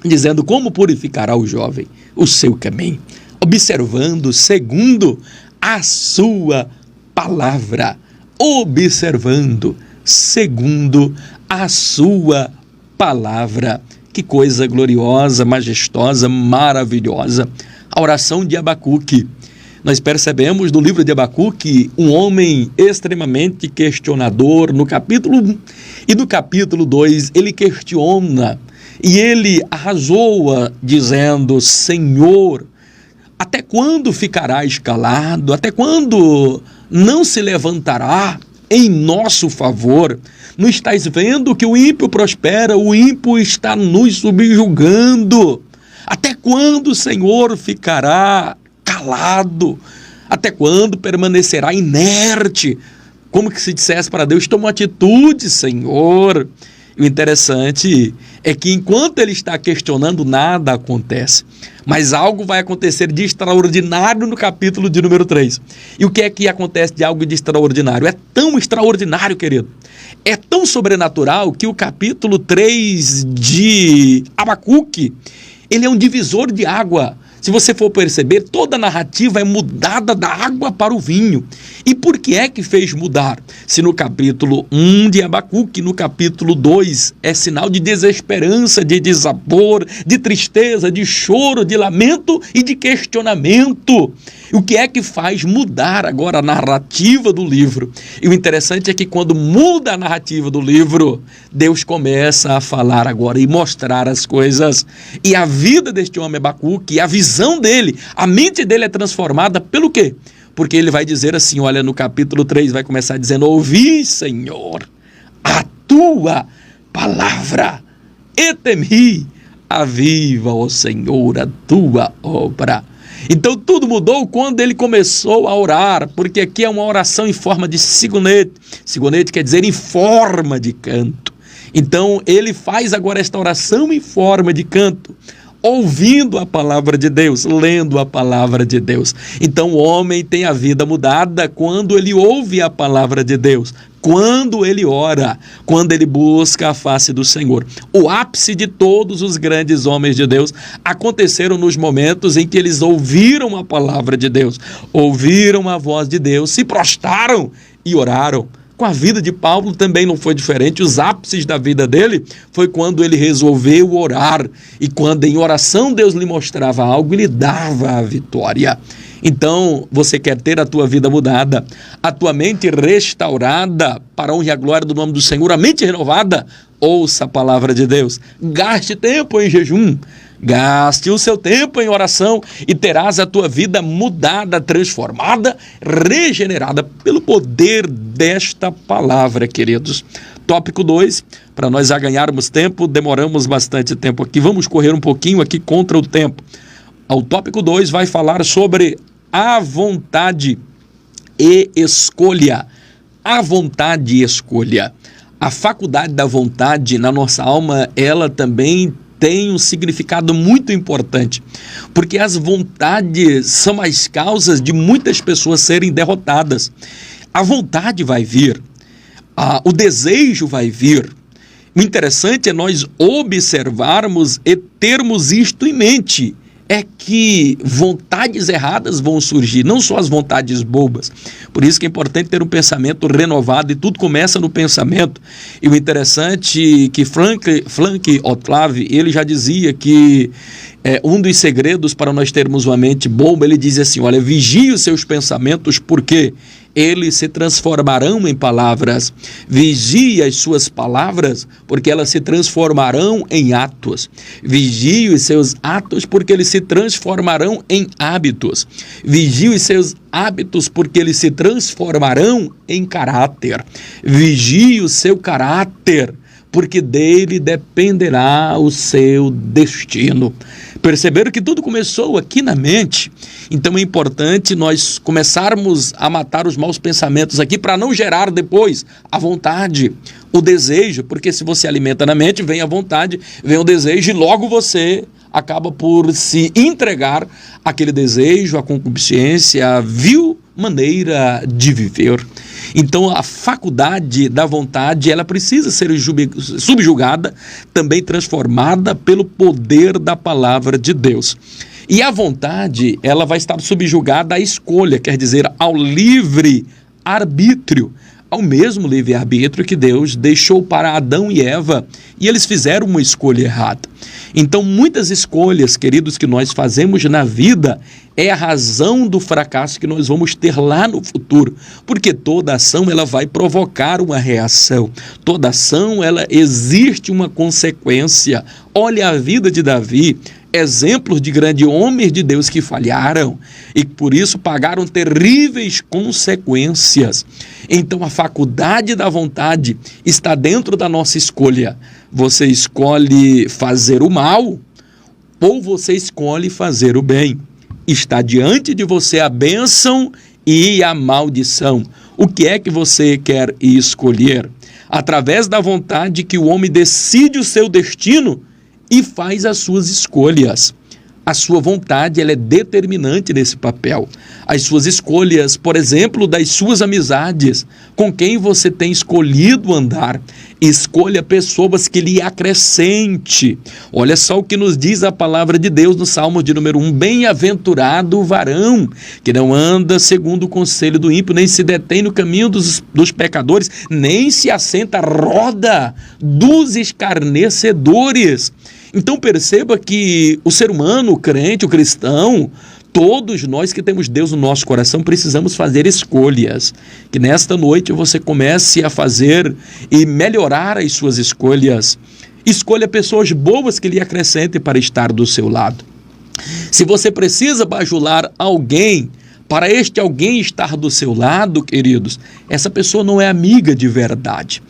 dizendo: como purificará o jovem o seu caminho? Observando segundo a sua palavra. Observando segundo a sua palavra. Que coisa gloriosa, majestosa, maravilhosa. A oração de Abacuque. Nós percebemos no livro de Abacuque um homem extremamente questionador. No capítulo 1 e no capítulo 2 ele questiona E ele arrasou-a, dizendo: Senhor, até quando ficarás calado? Até quando não se levantará em nosso favor? Não estás vendo que o ímpio prospera, o ímpio está nos subjugando? Até quando o Senhor ficará calado? Até quando permanecerá inerte? Como que se dissesse para Deus: toma atitude, Senhor. E o interessante é que enquanto ele está questionando, nada acontece. Mas algo vai acontecer de extraordinário no capítulo de número 3. E o que é que acontece de algo de extraordinário? É tão extraordinário, querido. É tão sobrenatural que o capítulo 3 de Abacuque, ele é um divisor de água. Se você for perceber, toda a narrativa é mudada da água para o vinho. E por que é que fez mudar? Se no capítulo 1 de Abacuque, no capítulo 2, é sinal de desesperança, de desabor, de tristeza, de choro, de lamento e de questionamento. O que é que faz mudar agora a narrativa do livro? E o interessante é que quando muda a narrativa do livro, Deus começa a falar agora e mostrar as coisas. E a vida deste homem Abacuque, a visão dele, a mente dele é transformada pelo quê? Porque ele vai dizer assim, olha, no capítulo 3 vai começar dizendo: ouvi, Senhor, a tua palavra, e temi, aviva, ó Senhor, a tua obra. Então tudo mudou quando ele começou a orar, porque aqui é uma oração em forma de sigonete. Sigonete quer dizer em forma de canto. Então ele faz agora esta oração em forma de canto, ouvindo a palavra de Deus, lendo a palavra de Deus. Então o homem tem a vida mudada quando ele ouve a palavra de Deus, quando ele ora, quando ele busca a face do Senhor. O ápice de todos os grandes homens de Deus aconteceram nos momentos em que eles ouviram a palavra de Deus, ouviram a voz de Deus, se prostraram e oraram. Com a vida de Paulo também não foi diferente. Os ápices da vida dele foi quando ele resolveu orar. E quando em oração Deus lhe mostrava algo, ele dava a vitória. Então, você quer ter a tua vida mudada, a tua mente restaurada para a honra e a glória do nome do Senhor, a mente renovada? Ouça a palavra de Deus. Gaste tempo em jejum. Gaste o seu tempo em oração e terás a tua vida mudada, transformada, regenerada pelo poder desta palavra, queridos. Tópico 2, para nós já ganharmos tempo, demoramos bastante tempo aqui, vamos correr um pouquinho aqui contra o tempo. O tópico 2 vai falar sobre a vontade e escolha. A vontade e escolha. A faculdade da vontade na nossa alma, ela também tem um significado muito importante, porque as vontades são as causas de muitas pessoas serem derrotadas. A vontade vai vir, o desejo vai vir. O interessante é nós observarmos e termos isto em mente. É que vontades erradas vão surgir, não só as vontades bobas. Por isso que é importante ter um pensamento renovado, e tudo começa no pensamento. E o interessante é que Frank Otlave, ele já dizia que um dos segredos para nós termos uma mente boa, ele diz assim, olha, vigie os seus pensamentos, porque eles se transformarão em palavras. Vigie as suas palavras, porque elas se transformarão em atos. Vigie os seus atos, porque eles se transformarão em hábitos. Vigie os seus hábitos, porque eles se transformarão em caráter. Vigie o seu caráter, porque dele dependerá o seu destino. Perceberam que tudo começou aqui na mente? Então é importante nós começarmos a matar os maus pensamentos aqui para não gerar depois a vontade, o desejo, porque se você alimenta na mente, vem a vontade, vem o desejo e logo você acaba por se entregar àquele desejo, à concupiscência, à vil maneira de viver. Então a faculdade da vontade, ela precisa ser subjugada, também transformada pelo poder da palavra de Deus. E a vontade, ela vai estar subjugada à escolha, quer dizer, ao livre arbítrio. ao mesmo livre-arbítrio que Deus deixou para Adão e Eva, e eles fizeram uma escolha errada. Então, muitas escolhas, queridos, que nós fazemos na vida é a razão do fracasso que nós vamos ter lá no futuro, porque toda ação ela vai provocar uma reação, toda ação ela existe uma consequência. Olha a vida de Davi, exemplos de grandes homens de Deus que falharam e por isso pagaram terríveis consequências. Então a faculdade da vontade está dentro da nossa escolha. Você escolhe fazer o mal ou você escolhe fazer o bem. Está diante de você a bênção e a maldição. O que é que você quer escolher? Através da vontade que o homem decide o seu destino e faz as suas escolhas. A sua vontade ela é determinante nesse papel. As suas escolhas, por exemplo, das suas amizades, com quem você tem escolhido andar. Escolha pessoas que lhe acrescente. Olha só o que nos diz a palavra de Deus no Salmo de número 1. Bem-aventurado o varão, que não anda segundo o conselho do ímpio, nem se detém no caminho dos pecadores, nem se assenta à roda dos escarnecedores. Então perceba que o ser humano, o crente, o cristão, todos nós que temos Deus no nosso coração precisamos fazer escolhas. Que nesta noite você comece a fazer e melhorar as suas escolhas. Escolha pessoas boas que lhe acrescentem para estar do seu lado. Se você precisa bajular alguém, para este alguém estar do seu lado, queridos, essa pessoa não é amiga de verdade.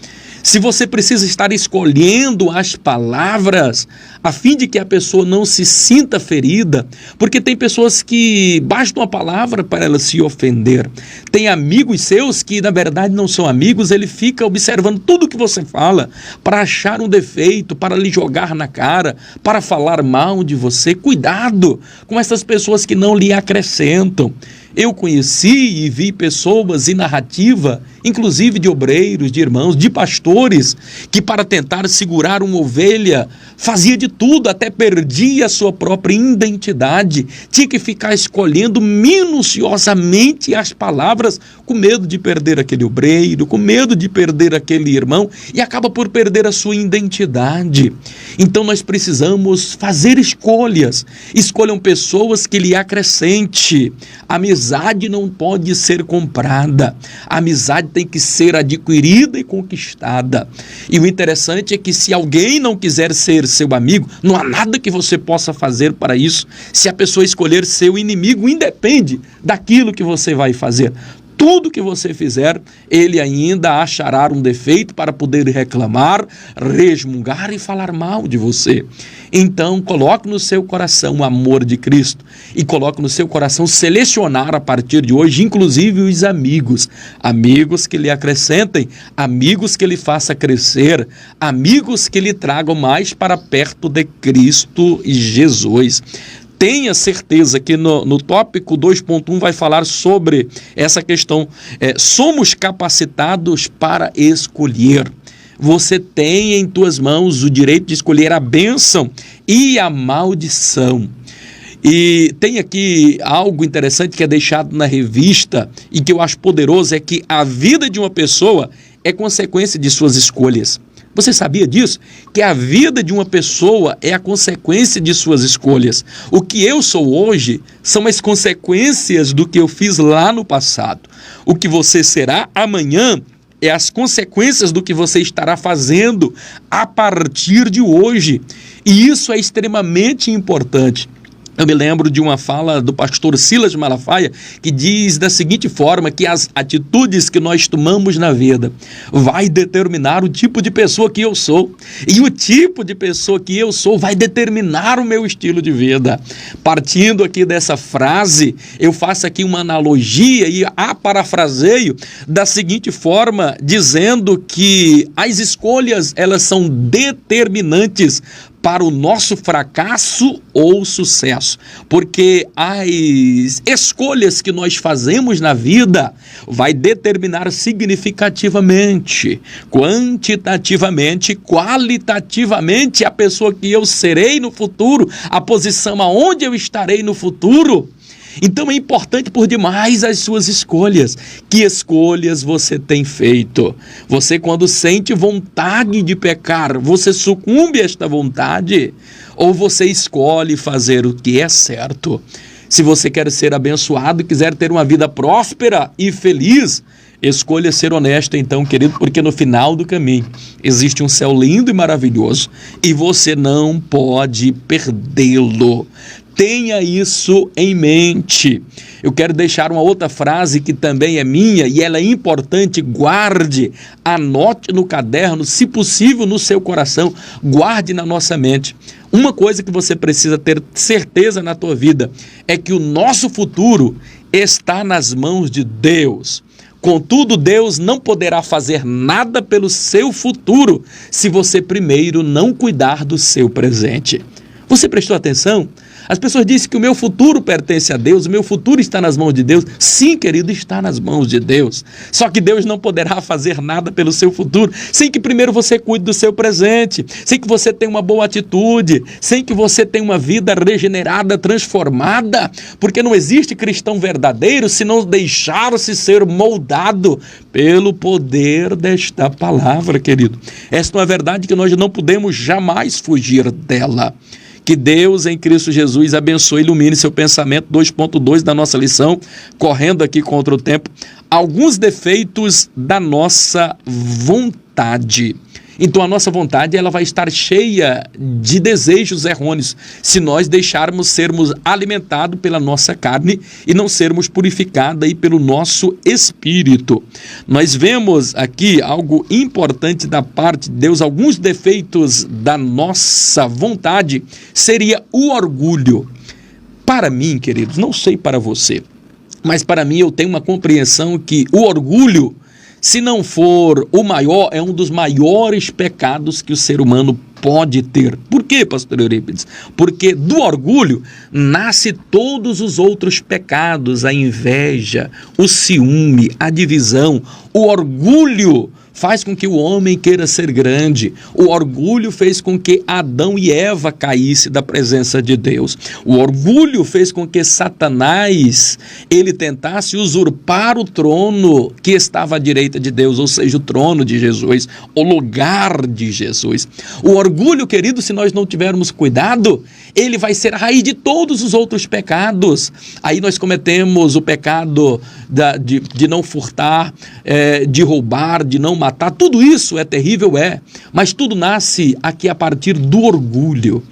Se você precisa estar escolhendo as palavras a fim de que a pessoa não se sinta ferida, porque tem pessoas que bastam a palavra para ela se ofender. Tem amigos seus que na verdade não são amigos, ele fica observando tudo que você fala para achar um defeito, para lhe jogar na cara, para falar mal de você. Cuidado com essas pessoas que não lhe acrescentam. Eu conheci e vi pessoas e narrativa, inclusive de obreiros, de irmãos, de pastores, que para tentar segurar uma ovelha, fazia de tudo, até perdia a sua própria identidade. Tinha que ficar escolhendo minuciosamente as palavras, com medo de perder aquele obreiro, com medo de perder aquele irmão, e acaba por perder a sua identidade. Então nós precisamos fazer escolhas. Escolham pessoas que lhe acrescente. Amizade não pode ser comprada. A amizade tem que ser adquirida e conquistada. E o interessante é que se alguém não quiser ser seu amigo, não há nada que você possa fazer para isso. Se a pessoa escolher seu inimigo, independe daquilo que você vai fazer. Tudo que você fizer, ele ainda achará um defeito para poder reclamar, resmungar e falar mal de você. Então, coloque no seu coração o amor de Cristo e coloque no seu coração selecionar a partir de hoje, inclusive os amigos. Amigos que lhe acrescentem, amigos que lhe façam crescer, amigos que lhe tragam mais para perto de Cristo e Jesus. Tenha certeza que no tópico 2.1 vai falar sobre essa questão. Somos capacitados para escolher. Você tem em tuas mãos o direito de escolher a bênção e a maldição. E tem aqui algo interessante que é deixado na revista e que eu acho poderoso, é que a vida de uma pessoa é consequência de suas escolhas. Você sabia disso? Que a vida de uma pessoa é a consequência de suas escolhas. O que eu sou hoje são as consequências do que eu fiz lá no passado. O que você será amanhã é as consequências do que você estará fazendo a partir de hoje. E isso é extremamente importante. Eu me lembro de uma fala do pastor Silas Malafaia, que diz da seguinte forma, que as atitudes que nós tomamos na vida vai determinar o tipo de pessoa que eu sou. E o tipo de pessoa que eu sou vai determinar o meu estilo de vida. Partindo aqui dessa frase, eu faço aqui uma analogia e a parafraseio da seguinte forma, dizendo que as escolhas, elas são determinantes para o nosso fracasso ou sucesso, porque as escolhas que nós fazemos na vida vai determinar significativamente, quantitativamente, qualitativamente a pessoa que eu serei no futuro, a posição aonde eu estarei no futuro. Então é importante por demais as suas escolhas. Que escolhas você tem feito? Você, quando sente vontade de pecar, você sucumbe a esta vontade? Ou você escolhe fazer o que é certo? Se você quer ser abençoado e quiser ter uma vida próspera e feliz, escolha ser honesto então, querido, porque no final do caminho existe um céu lindo e maravilhoso e você não pode perdê-lo. Tenha isso em mente. Eu quero deixar uma outra frase que também é minha e ela é importante. Guarde, anote no caderno, se possível no seu coração, guarde na nossa mente. Uma coisa que você precisa ter certeza na tua vida é que o nosso futuro está nas mãos de Deus. Contudo, Deus não poderá fazer nada pelo seu futuro se você primeiro não cuidar do seu presente. Você prestou atenção? As pessoas dizem que o meu futuro pertence a Deus, o meu futuro está nas mãos de Deus. Sim, querido, está nas mãos de Deus. Só que Deus não poderá fazer nada pelo seu futuro sem que primeiro você cuide do seu presente, sem que você tenha uma boa atitude, sem que você tenha uma vida regenerada, transformada, porque não existe cristão verdadeiro se não deixar-se ser moldado pelo poder desta palavra, querido. Esta é uma verdade que nós não podemos jamais fugir dela. Que Deus em Cristo Jesus abençoe e ilumine seu pensamento. 2.2 da nossa lição, correndo aqui contra o tempo, alguns defeitos da nossa vontade. Então a nossa vontade ela vai estar cheia de desejos errôneos se nós deixarmos sermos alimentados pela nossa carne e não sermos purificados aí pelo nosso espírito. Nós vemos aqui algo importante da parte de Deus, alguns defeitos da nossa vontade seria o orgulho. Para mim, queridos, não sei para você, mas para mim eu tenho uma compreensão que o orgulho, se não for o maior, é um dos maiores pecados que o ser humano pode ter. Por quê, pastor Eurípides? Porque do orgulho nasce todos os outros pecados, a inveja, o ciúme, a divisão. O orgulho faz com que o homem queira ser grande. O orgulho fez com que Adão e Eva caíssem da presença de Deus. O orgulho fez com que Satanás, ele tentasse usurpar o trono que estava à direita de Deus, ou seja, o trono de Jesus, o lugar de Jesus. O orgulho, querido, se nós não tivermos cuidado, ele vai ser a raiz de todos os outros pecados. Aí nós cometemos o pecado de não furtar, de roubar, de não matar. Tudo isso é terrível, mas tudo nasce aqui a partir do orgulho.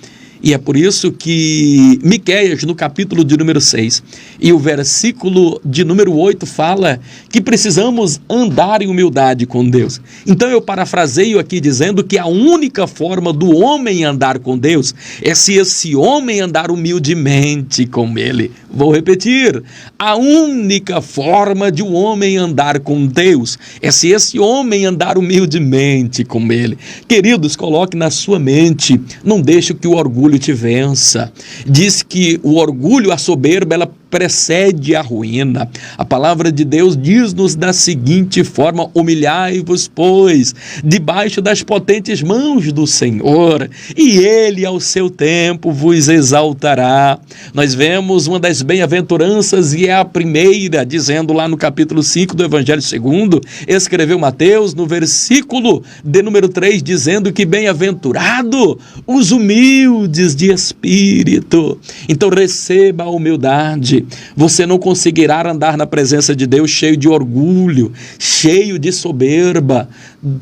E é por isso que Miqueias, no capítulo de número 6, e o versículo de número 8 fala que precisamos andar em humildade com Deus. Então eu parafraseio aqui dizendo que a única forma do homem andar com Deus é se esse homem andar humildemente com Ele. Vou repetir, a única forma de um homem andar com Deus é se esse homem andar humildemente com Ele. Queridos, coloque na sua mente, não deixe que o orgulho te vença. Diz que o orgulho, a soberba, ela precede a ruína. A palavra de Deus diz-nos da seguinte forma: humilhai-vos, pois, debaixo das potentes mãos do Senhor, e Ele ao seu tempo vos exaltará. Nós vemos uma das bem-aventuranças, e é a primeira, dizendo lá no capítulo 5 do Evangelho segundo, escreveu Mateus, no versículo de número 3, dizendo que bem-aventurado os humildes de espírito. Então receba a humildade. Você não conseguirá andar na presença de Deus cheio de orgulho, cheio de soberba.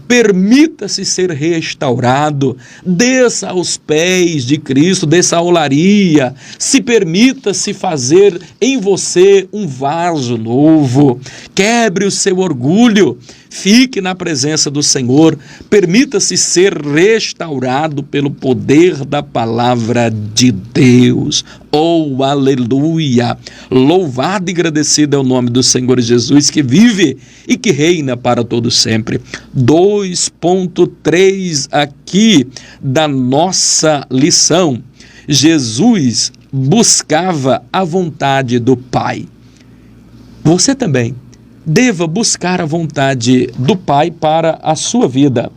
Permita-se ser restaurado, desça aos pés de Cristo, desça a olaria, se permita-se fazer em você um vaso novo, quebre o seu orgulho, fique na presença do Senhor, permita-se ser restaurado pelo poder da palavra de Deus. Oh, aleluia! Louvado e agradecido é o nome do Senhor Jesus, que vive e que reina para todo sempre. 2.3 aqui da nossa lição. Jesus buscava a vontade do Pai. Você também deva buscar a vontade do Pai para a sua vida.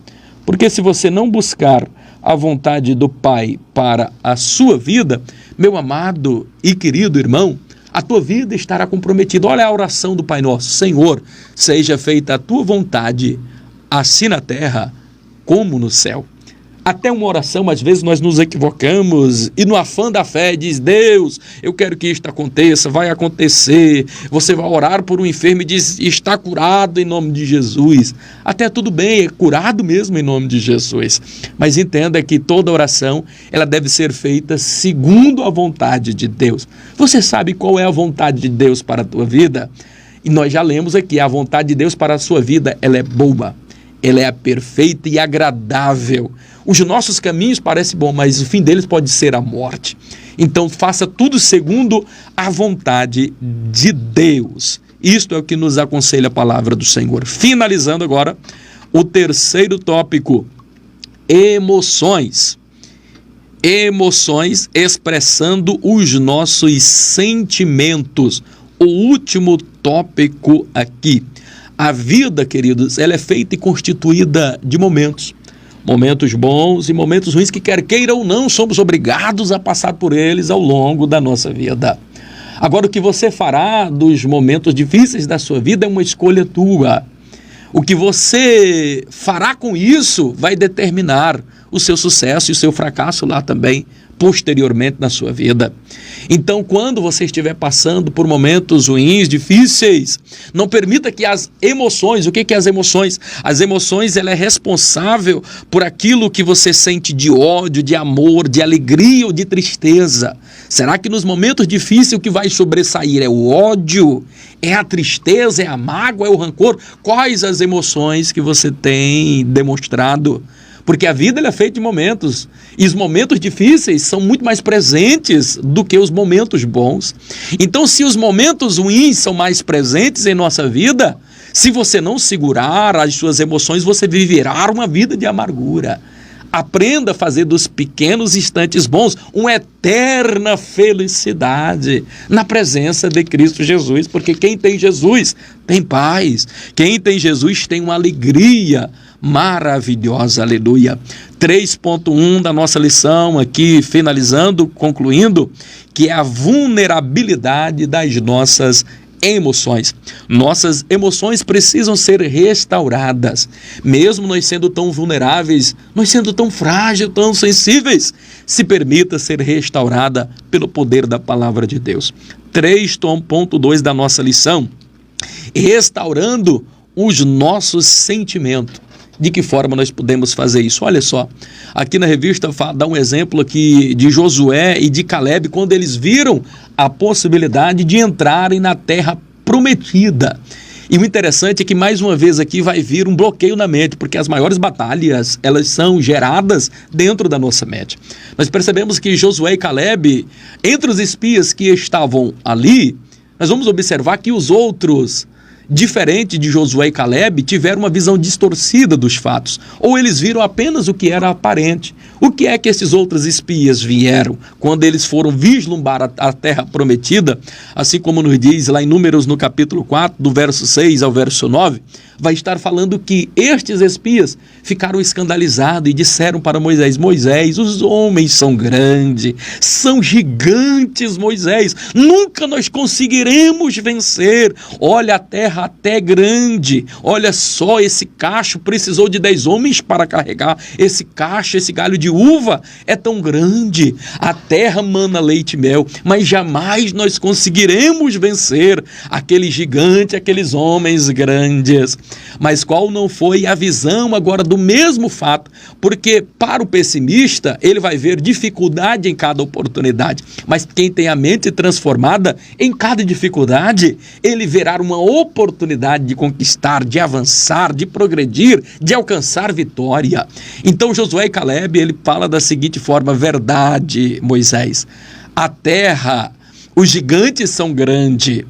Porque se você não buscar a vontade do Pai para a sua vida, meu amado e querido irmão, a tua vida estará comprometida. Olha a oração do Pai Nosso: Senhor, seja feita a tua vontade, assim na terra como no céu. Até uma oração, às vezes nós nos equivocamos e no afã da fé diz: Deus, eu quero que isto aconteça, vai acontecer. Você vai orar por um enfermo e diz: está curado em nome de Jesus. Até tudo bem, é curado mesmo em nome de Jesus. Mas entenda que toda oração, ela deve ser feita segundo a vontade de Deus. Você sabe qual é a vontade de Deus para a tua vida? E nós já lemos aqui: a vontade de Deus para a sua vida, ela é boa, ela é perfeita e agradável. Os nossos caminhos parecem bons, mas o fim deles pode ser a morte. Então faça tudo segundo a vontade de Deus. Isto é o que nos aconselha a palavra do Senhor. Finalizando agora, o terceiro tópico: emoções. Emoções expressando os nossos sentimentos. O último tópico aqui. A vida, queridos, ela é feita e constituída de momentos. Momentos bons e momentos ruins que, quer queira ou não, somos obrigados a passar por eles ao longo da nossa vida. Agora, o que você fará dos momentos difíceis da sua vida é uma escolha tua. O que você fará com isso vai determinar o seu sucesso e o seu fracasso lá também, posteriormente na sua vida. Então, quando você estiver passando por momentos ruins, difíceis, não permita que as emoções, o que é as emoções? As emoções, ela é responsável por aquilo que você sente de ódio, de amor, de alegria ou de tristeza. Será que nos momentos difíceis o que vai sobressair é o ódio? É a tristeza? É a mágoa? É o rancor? Quais as emoções que você tem demonstrado? Porque a vida ela é feita de momentos, e os momentos difíceis são muito mais presentes do que os momentos bons. Então, se os momentos ruins são mais presentes em nossa vida, se você não segurar as suas emoções, você viverá uma vida de amargura. Aprenda a fazer dos pequenos instantes bons uma eterna felicidade na presença de Cristo Jesus, porque quem tem Jesus tem paz, quem tem Jesus tem uma alegria maravilhosa, aleluia. 3.1 da nossa lição aqui, finalizando, concluindo, que é a vulnerabilidade das nossas emoções. Nossas emoções precisam ser restauradas, mesmo nós sendo tão vulneráveis, nós sendo tão frágeis, tão sensíveis, se permita ser restaurada pelo poder da palavra de Deus. 3.2 da nossa lição, restaurando os nossos sentimentos. De que forma nós podemos fazer isso? Olha só, aqui na revista dá um exemplo aqui de Josué e de Caleb, quando eles viram a possibilidade de entrarem na terra prometida. E o interessante é que mais uma vez aqui vai vir um bloqueio na mente, porque as maiores batalhas, elas são geradas dentro da nossa mente. Nós percebemos que Josué e Caleb, entre os espias que estavam ali, nós vamos observar que os outros, diferente de Josué e Caleb, tiveram uma visão distorcida dos fatos, ou eles viram apenas o que era aparente. O que é que esses outros espias vieram quando eles foram vislumbrar a terra prometida, assim como nos diz lá em Números no capítulo 4, do verso 6 ao verso 9, vai estar falando que estes espias ficaram escandalizados e disseram para Moisés: Moisés, os homens são grandes, são gigantes, Moisés, nunca nós conseguiremos vencer. Olha, a terra até grande, olha só, esse cacho precisou de 10 homens para carregar, esse cacho, esse galho de uva é tão grande, a terra mana leite e mel, mas jamais nós conseguiremos vencer aquele gigante, aqueles homens grandes. Mas qual não foi a visão agora do mesmo fato? Porque para o pessimista, ele vai ver dificuldade em cada oportunidade, mas quem tem a mente transformada, em cada dificuldade, ele verá uma oportunidade de conquistar, de avançar, de progredir, de alcançar vitória. Então Josué e Caleb, ele fala da seguinte forma: verdade, Moisés, a terra, os gigantes são grandes,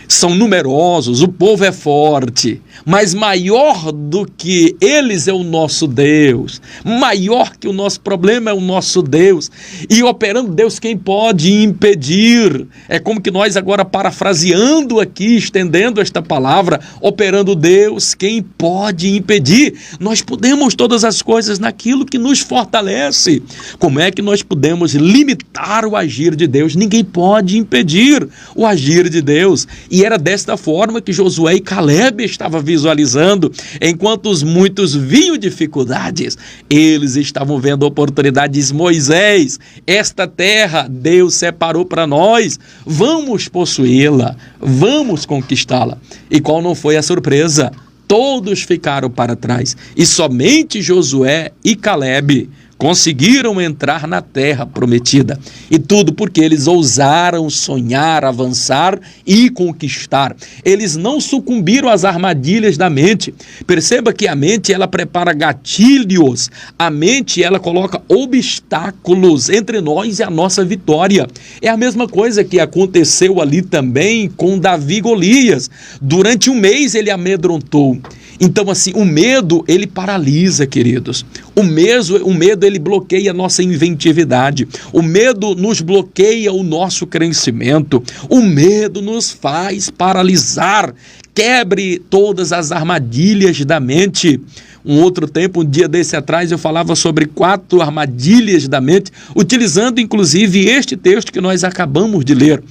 são numerosos, o povo é forte, mas maior do que eles é o nosso Deus, maior que o nosso problema é o nosso Deus, e operando Deus, quem pode impedir? É como que nós agora, parafraseando aqui, estendendo esta palavra, operando Deus, quem pode impedir? Nós podemos todas as coisas naquilo que nos fortalece. Como é que nós podemos limitar o agir de Deus? Ninguém pode impedir o agir de Deus. E era desta forma que Josué e Caleb estavam visualizando, enquanto os muitos viam dificuldades, eles estavam vendo oportunidades. Moisés, esta terra Deus separou para nós, vamos possuí-la, vamos conquistá-la. E qual não foi a surpresa? Todos ficaram para trás, e somente Josué e Caleb conseguiram entrar na terra prometida. E tudo porque eles ousaram sonhar, avançar e conquistar. Eles não sucumbiram às armadilhas da mente. Perceba que a mente, ela prepara gatilhos. A mente, ela coloca obstáculos entre nós e a nossa vitória. É a mesma coisa que aconteceu ali também com Davi e Golias. Durante um mês ele amedrontou. Então, assim, o medo, ele paralisa, queridos. O medo, ele bloqueia a nossa inventividade. O medo nos bloqueia o nosso crescimento. O medo nos faz paralisar. Quebre todas as armadilhas da mente. Um outro tempo, um dia desse atrás, eu falava sobre 4 armadilhas da mente, utilizando inclusive este texto que nós acabamos de ler.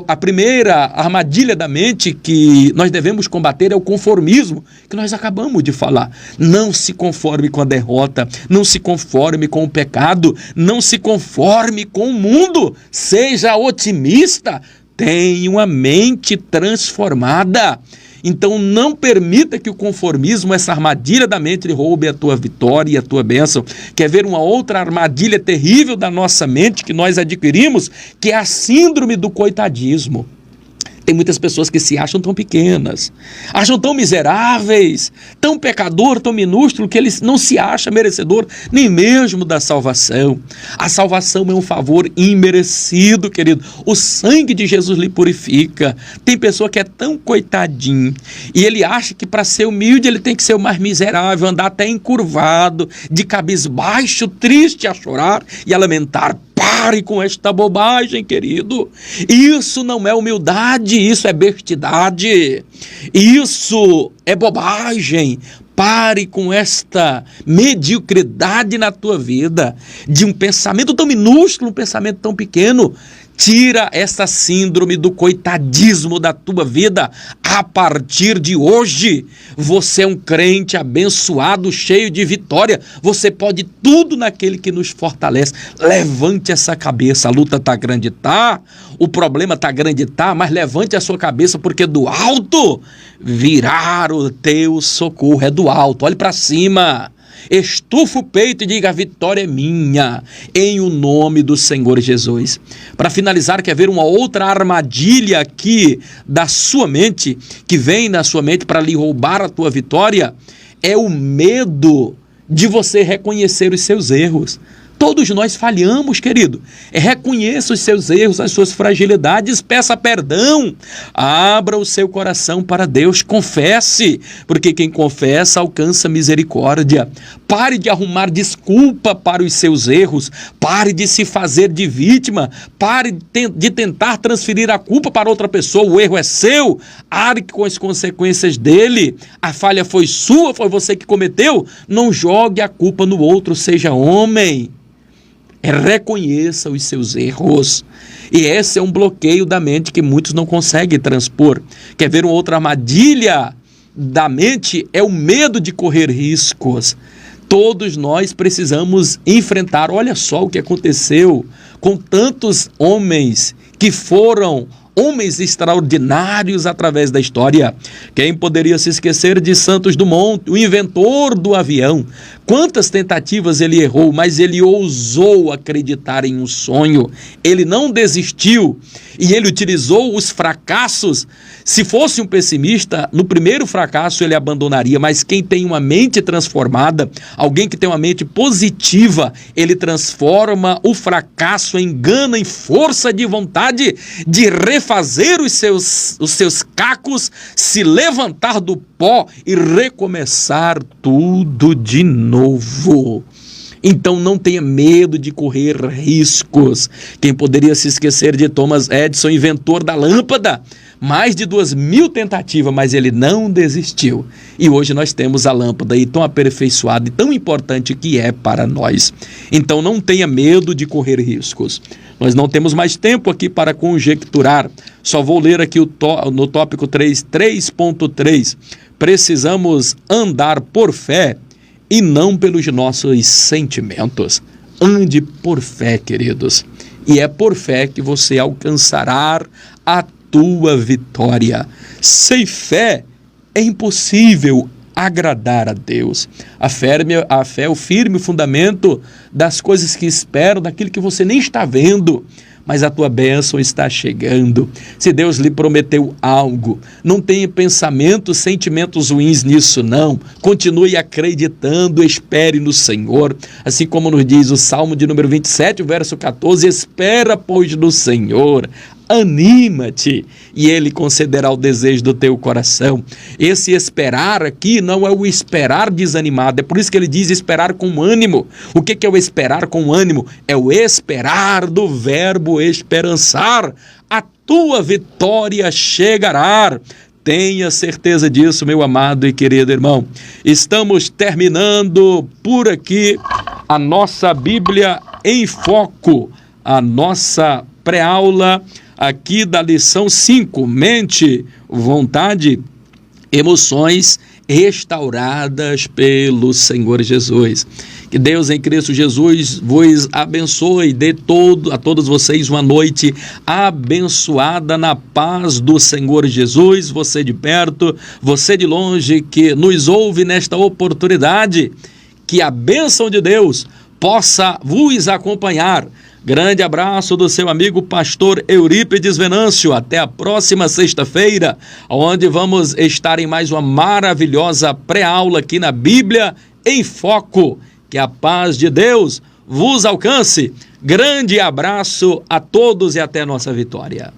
A primeira armadilha da mente que nós devemos combater é o conformismo, que nós acabamos de falar. Não se conforme com a derrota, não se conforme com o pecado, não se conforme com o mundo, seja otimista, tenha uma mente transformada. Então não permita que o conformismo, essa armadilha da mente, lhe roube a tua vitória e a tua bênção. Quer ver uma outra armadilha terrível da nossa mente que nós adquirimos, que é a síndrome do coitadismo. Tem muitas pessoas que se acham tão pequenas, acham tão miseráveis, tão pecador, tão minúsculo, que ele não se acha merecedor nem mesmo da salvação. A salvação é um favor imerecido, querido. O sangue de Jesus lhe purifica. Tem pessoa que é tão coitadinho e ele acha que para ser humilde ele tem que ser o mais miserável, andar até encurvado, de cabisbaixo, triste, a chorar e a lamentar. Pare com esta bobagem, querido. Isso não é humildade, isso é bestidade. Isso é bobagem. Pare com esta mediocridade na tua vida, de um pensamento tão minúsculo, um pensamento tão pequeno. Tira essa síndrome do coitadismo da tua vida. A partir de hoje, você é um crente abençoado, cheio de vitória. Você pode tudo naquele que nos fortalece. Levante essa cabeça. A luta está grande, tá? O problema está grande, tá? Mas levante a sua cabeça, porque do alto virá o teu socorro. É do alto. Olhe para cima. Estufa o peito e diga: a vitória é minha, em o nome do Senhor Jesus. Para finalizar, quer ver uma outra armadilha aqui da sua mente, que vem na sua mente para lhe roubar a tua vitória? É o medo de você reconhecer os seus erros. Todos nós falhamos, querido. Reconheça os seus erros, as suas fragilidades, peça perdão. Abra o seu coração para Deus, confesse, porque quem confessa alcança misericórdia. Pare de arrumar desculpa para os seus erros, pare de se fazer de vítima, pare de tentar transferir a culpa para outra pessoa. O erro é seu, arque com as consequências dele. A falha foi sua, foi você que cometeu. Não jogue a culpa no outro, seja homem. Reconheça os seus erros. E esse é um bloqueio da mente que muitos não conseguem transpor. Quer ver uma outra armadilha da mente? É o medo de correr riscos. Todos nós precisamos enfrentar. Olha só o que aconteceu com tantos homens que foram homens extraordinários através da história. Quem poderia se esquecer de Santos Dumont, o inventor do avião? Quantas tentativas ele errou, mas ele ousou acreditar em um sonho. Ele não desistiu. e ele utilizou os fracassos. Se fosse um pessimista, no primeiro fracasso ele abandonaria, mas quem tem uma mente transformada, alguém que tem uma mente positiva, ele transforma o fracasso em gana, em força de vontade de refazer os seus cacos, se levantar do pó e recomeçar tudo de novo. Então não tenha medo de correr riscos. Quem poderia se esquecer de Thomas Edison, inventor da lâmpada? Mais de 2.000 tentativas, mas ele não desistiu. E hoje nós temos a lâmpada aí tão aperfeiçoada e tão importante que é para nós. Então não tenha medo de correr riscos. Nós não temos mais tempo aqui para conjecturar. Só vou ler aqui no tópico 3.3. Precisamos andar por fé e não pelos nossos sentimentos. Ande por fé, queridos. E é por fé que você alcançará a tua vitória. Sem fé é impossível agradar a Deus. A fé é o firme fundamento das coisas que esperam, daquilo que você nem está vendo, mas a tua bênção está chegando. Se Deus lhe prometeu algo, não tenha pensamentos, sentimentos ruins nisso, não. Continue acreditando, espere no Senhor. Assim como nos diz o Salmo de número 27, verso 14, espera, pois, no Senhor. Anima-te e Ele concederá o desejo do teu coração. Esse esperar aqui não é o esperar desanimado, é por isso que ele diz esperar com ânimo. O que é o esperar com ânimo? É o esperar do verbo esperançar. A tua vitória chegará. Tenha certeza disso, meu amado e querido irmão. Estamos terminando por aqui a nossa Bíblia em Foco, a nossa pré-aula aqui da lição 5, mente, vontade, emoções restauradas pelo Senhor Jesus. Que Deus em Cristo Jesus vos abençoe, dê a todos vocês uma noite abençoada na paz do Senhor Jesus, você de perto, você de longe que nos ouve nesta oportunidade, que a bênção de Deus possa vos acompanhar. Grande abraço do seu amigo pastor Eurípides Venâncio. Até a próxima sexta-feira, onde vamos estar em mais uma maravilhosa pré-aula aqui na Bíblia em Foco. Que a paz de Deus vos alcance. Grande abraço a todos e até nossa vitória.